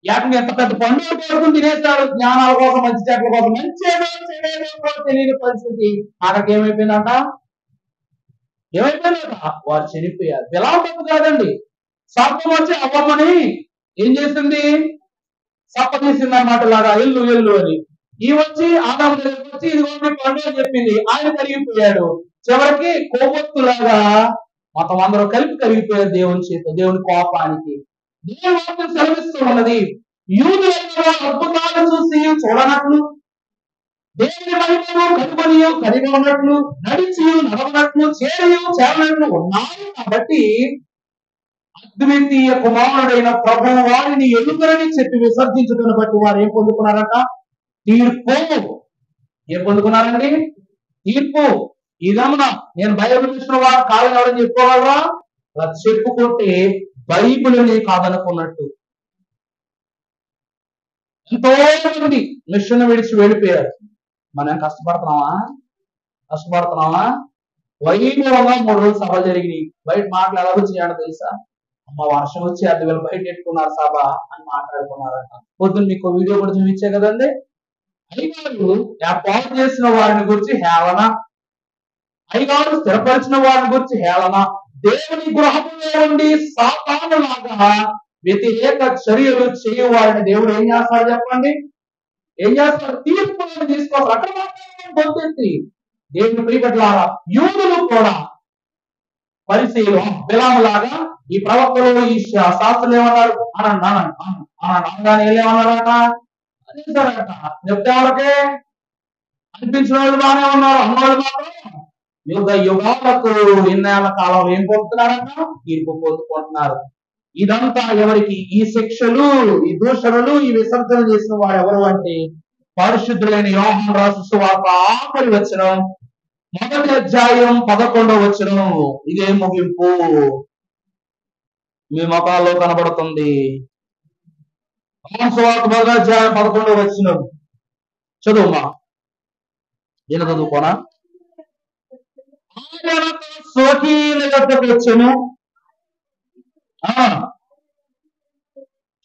ఏకంగా ఎంత పెద్ద పండుగ కోరుకుని తినేస్తాడు, జ్ఞానాల కోసం, మంచి చెట్ల కోసం, మంచిగా చెడేదో కూడా తెలియని పరిస్థితి. ఆడకి ఏమైపోయిందంట, ఏమైపోయిందట, వారు చనిపోయారు. బిలాము తప్పు కాదండి, సర్పం వచ్చి అవ్వమని ఏం చేసింది, సప్పదీసింది అన్నమాట, లాగా ఎల్లు ఎల్లు అని. ఈ వచ్చి ఆదాము దగ్గరికి వచ్చి ఇదిగోండి పండు అని చెప్పింది, ఆయన కరిగిపోయాడు. చివరికి కోపొత్తులాగా మొత్తం అందరూ కలిపి కరిగిపోయారు దేవుని చేత, దేవుని కోపానికి. దేవుని వాక్యం సెలవిస్తూ ఉన్నది, యూదులైన వారు అద్భుతాలు చూసి చూడనట్లు, దేవుని మహిమను కనుగొనియు కనుగొన్నట్లు, నడిచి నడవనట్లు, చేరనట్లు ఉన్నారు. కాబట్టి అద్వితీయ కుమారుడైన ప్రభు వారిని ఎదుగురని చెప్పి విసర్జించడం బట్టి వారు ఏం పొందుకున్నారట, తీర్పు. ఏం పొందుకున్నారండి, తీర్పు. ఇదమ్మా నేను బైబిల్ చూసిన వారు కాదని ఎవరని చెప్పుకోగలరా, అలా చెప్పుకుంటే బైబిల్ని కాదనుకున్నట్టు. ఎంతో మంది మిషన్ విడిచి వెళ్ళిపోయారు. మనం కష్టపడుతున్నావా, వైభవంగా 3 రోజులు సభ జరిగినాయి. బయట మాటలు ఎలా వచ్చాయో తెలుసా, అమ్మ వర్షం వచ్చి 5,000 బయట పెట్టుకున్నారు సభ అని మాట్లాడుకున్నారట. పొద్దున్న మీకు వీడియో కూడా చూపించే కదండి. అయ్యగారు ఏర్పాటు చేసిన వారిని గురించి హేళన, అయ్యగారు స్థిరపరిచిన వారిని గురించి హేళన, దేవుని గృహంలో ఉండి సాతాను లాగా వ్యతిరేక చర్యలు చేయు వారిని దేవుడు ఏం చేస్తాడు చెప్పండి, ఏం చేస్తాడు, తీర్పులను తీసుకోవాలి. అక్కడ మాత్రం పొందుతుంది. దేవుని ప్రియబిడ్డలారా, యూదులు కూడా పరిశీలు బిలాము లాగా ఈ ప్రవక్తలు ఈ శాస్త్రులు ఏమన్నారు, అనగానే ఏమన్నారట, అనేసారట. చెప్తే వాళ్ళకే అనిపించిన వాళ్ళు బాగానే ఉన్నారు, అన్నవాళ్ళు మాత్రం యుగ యుగాలకు ఎన్నేళ్ల కాలం ఏం పొందుతున్నారట, తీర్పు పొందుకుంటున్నారు. ఇదంతా ఎవరికి, ఈ శిక్షలు, ఈ దూషణలు, ఈ విసర్జన చేసిన వాడు ఎవరు అంటే పరిశుద్ధులైన యోహాను రాసిన సువార్త ఆఖరి వచనం 1వ అధ్యాయం 11వ వచనం. ఇదే ముగింపు మీ ముఖాల్లో కనబడుతుంది. యోహాను సువార్త 1వ అధ్యాయం 11వ వచనం చదువుమా, నేను చదువుకోనా. స్వకీయుల వద్దకు వచ్చెను.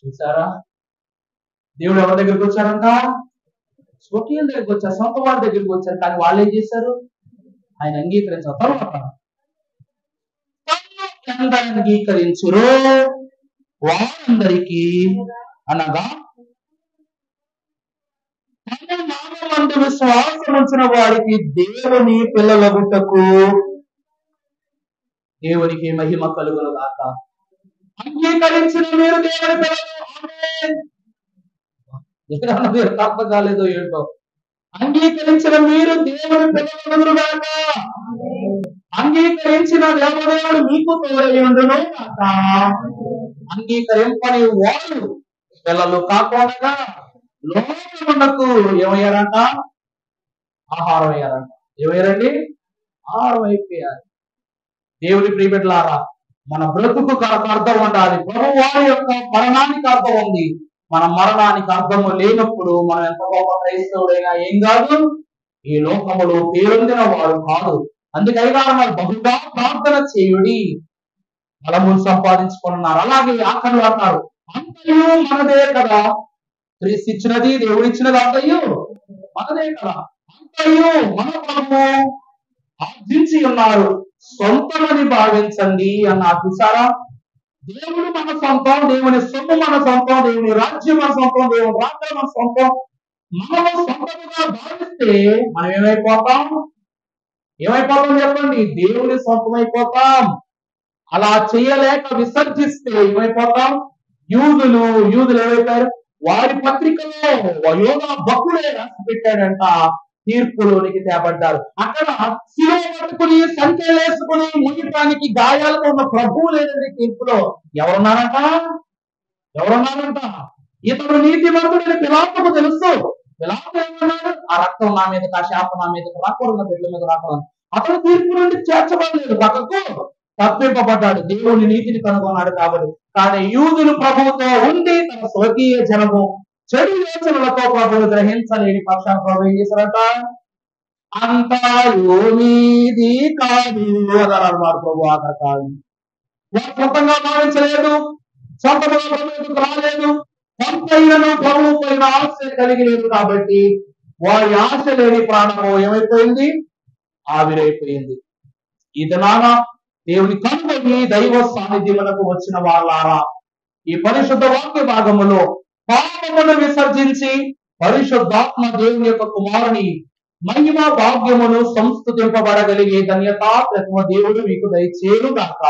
చూసారా, దేవుడు ఎవరి దగ్గరికి వచ్చారంట, స్వకీయుల దగ్గరికి వచ్చారు, సొంత వారి దగ్గరికి వచ్చారు. కానీ వాళ్ళు ఏం చేశారు, ఆయన అంగీకరించారు. తర్వాత అంగీకరించురో వారందరికీ అనగా తన నామమందు విశ్వాసం ఉంచిన వారికి దేవుని పిల్లలగుటకు దేవునికి మహిమ కలుగును గాక. అంగీకరించిన మీరు దేవుని పిల్లలు, అర్థం కాలేదో ఏంటో, అంగీకరించిన మీరు దేవుని పిల్లలు గాక, అంగీకరించిన దేవదేవుడు మీకు తోడయుండును గాక. అంగీకరింపని వారు పిల్లలు కాకుండా లోకమునకు ఏమయ్యారంట, ఆహారం అయ్యారంట. ఏమయ్యారండి, ఆహారం అయిపోయారు. దేవుని ప్రియబిడ్డలారా, మన బ్రతుకు అర్థం ఉండాలి. ప్రభు వారి యొక్క మరణానికి అర్థం ఉంది. మన మరణానికి అర్థము లేనప్పుడు మనం ఎంత గొప్ప క్రైస్తవుడైనా ఏం కాదు, ఈ లోకములో పేరొందిన వాడు కాదు. అందుకైనా మనం బహుగా ప్రార్థన చేయుడి, బలములు సంపాదించుకున్నారు. అలాగే ఆఖరు అంటారు, అంతయు మనదే కదా, క్రీస్తు ఇచ్చినది, దేవుడు ఇచ్చినది అంతయు మనదే కదా. అంతయు మన ప్రభువు ఆర్జించి ఉన్నారు, సొంతమని భావించండి అన్నారు. చూసారా, దేవుడు మన సొంతం, దేవుని సొమ్ము మన సొంతం, దేవుని రాజ్యం మన సొంతం, దేవుని రాజ్యం మన సొంతం. మనము సొంతముగా భావిస్తే మనం ఏమైపోతాం చెప్పండి? దేవుని సొంతమైపోతాం. అలా చేయలేక విసర్జిస్తే ఏమైపోతాం? యూదులు ఏమైపోయారు? వారి పత్రికలో యోగా భక్తులే రాసి పెట్టాడంట, తీర్పులోనికి తేబడ్డారు. అక్కడ శిలువ పట్టుకుని సంఖ్యలేసుకుని ముయ్యటానికి గాయాలతో ఉన్న ప్రభువు లేదండి తీర్పులో. ఎవరున్నారంట? ఇతడు నీతిమంతుడని పిలాతుకు తెలుసు. పిలాతు ఏమన్నాడు? ఆ రక్తం నా మీద, ఆ శాపం నా మీద రాకూడదు, బిడ్డ మీద రాకూడదు. అతను తీర్పు నుండి చేర్చబడలేదు, పక్కకు తప్పింపబడ్డాడు, దేవుని నీతిని కనుగొన్నాడు కాబట్టి. కానీ యూదులు ప్రభువుతో ఉండి తన స్వకీయ జనము చెడు యోచనలతో ప్రభువును గ్రహించలేని పక్షాన్ని ప్రభు ఏం చేశారట? అంతా యోనిది కాదు అన్నారు ప్రభు. ఆధార కాదు, వారు సొంతంగా భావించలేదు, సొంతంగా ప్రభువుకు రాలేదు, సొంతైనను ప్రభువు పైన ఆశ కలిగి లేదు. కాబట్టి వారి ఆశ లేని ప్రాణము ఏమైపోయింది? ఆవిరైపోయింది. ఇది నానా దేవుని కనుగొని దైవ సాన్నిధ్యమునకు వచ్చిన వాళ్ళారా, ఈ పరిశుద్ధ వాక్య భాగములో పాపమును విసర్జించి పరిశుద్ధాత్మ దేవుని యొక్క కుమారుని మహిమ భాగ్యమును సంస్తుతింపబడగలిగే ధన్యత ప్రతిమ దేవుడు మీకు దయచేయుగాక.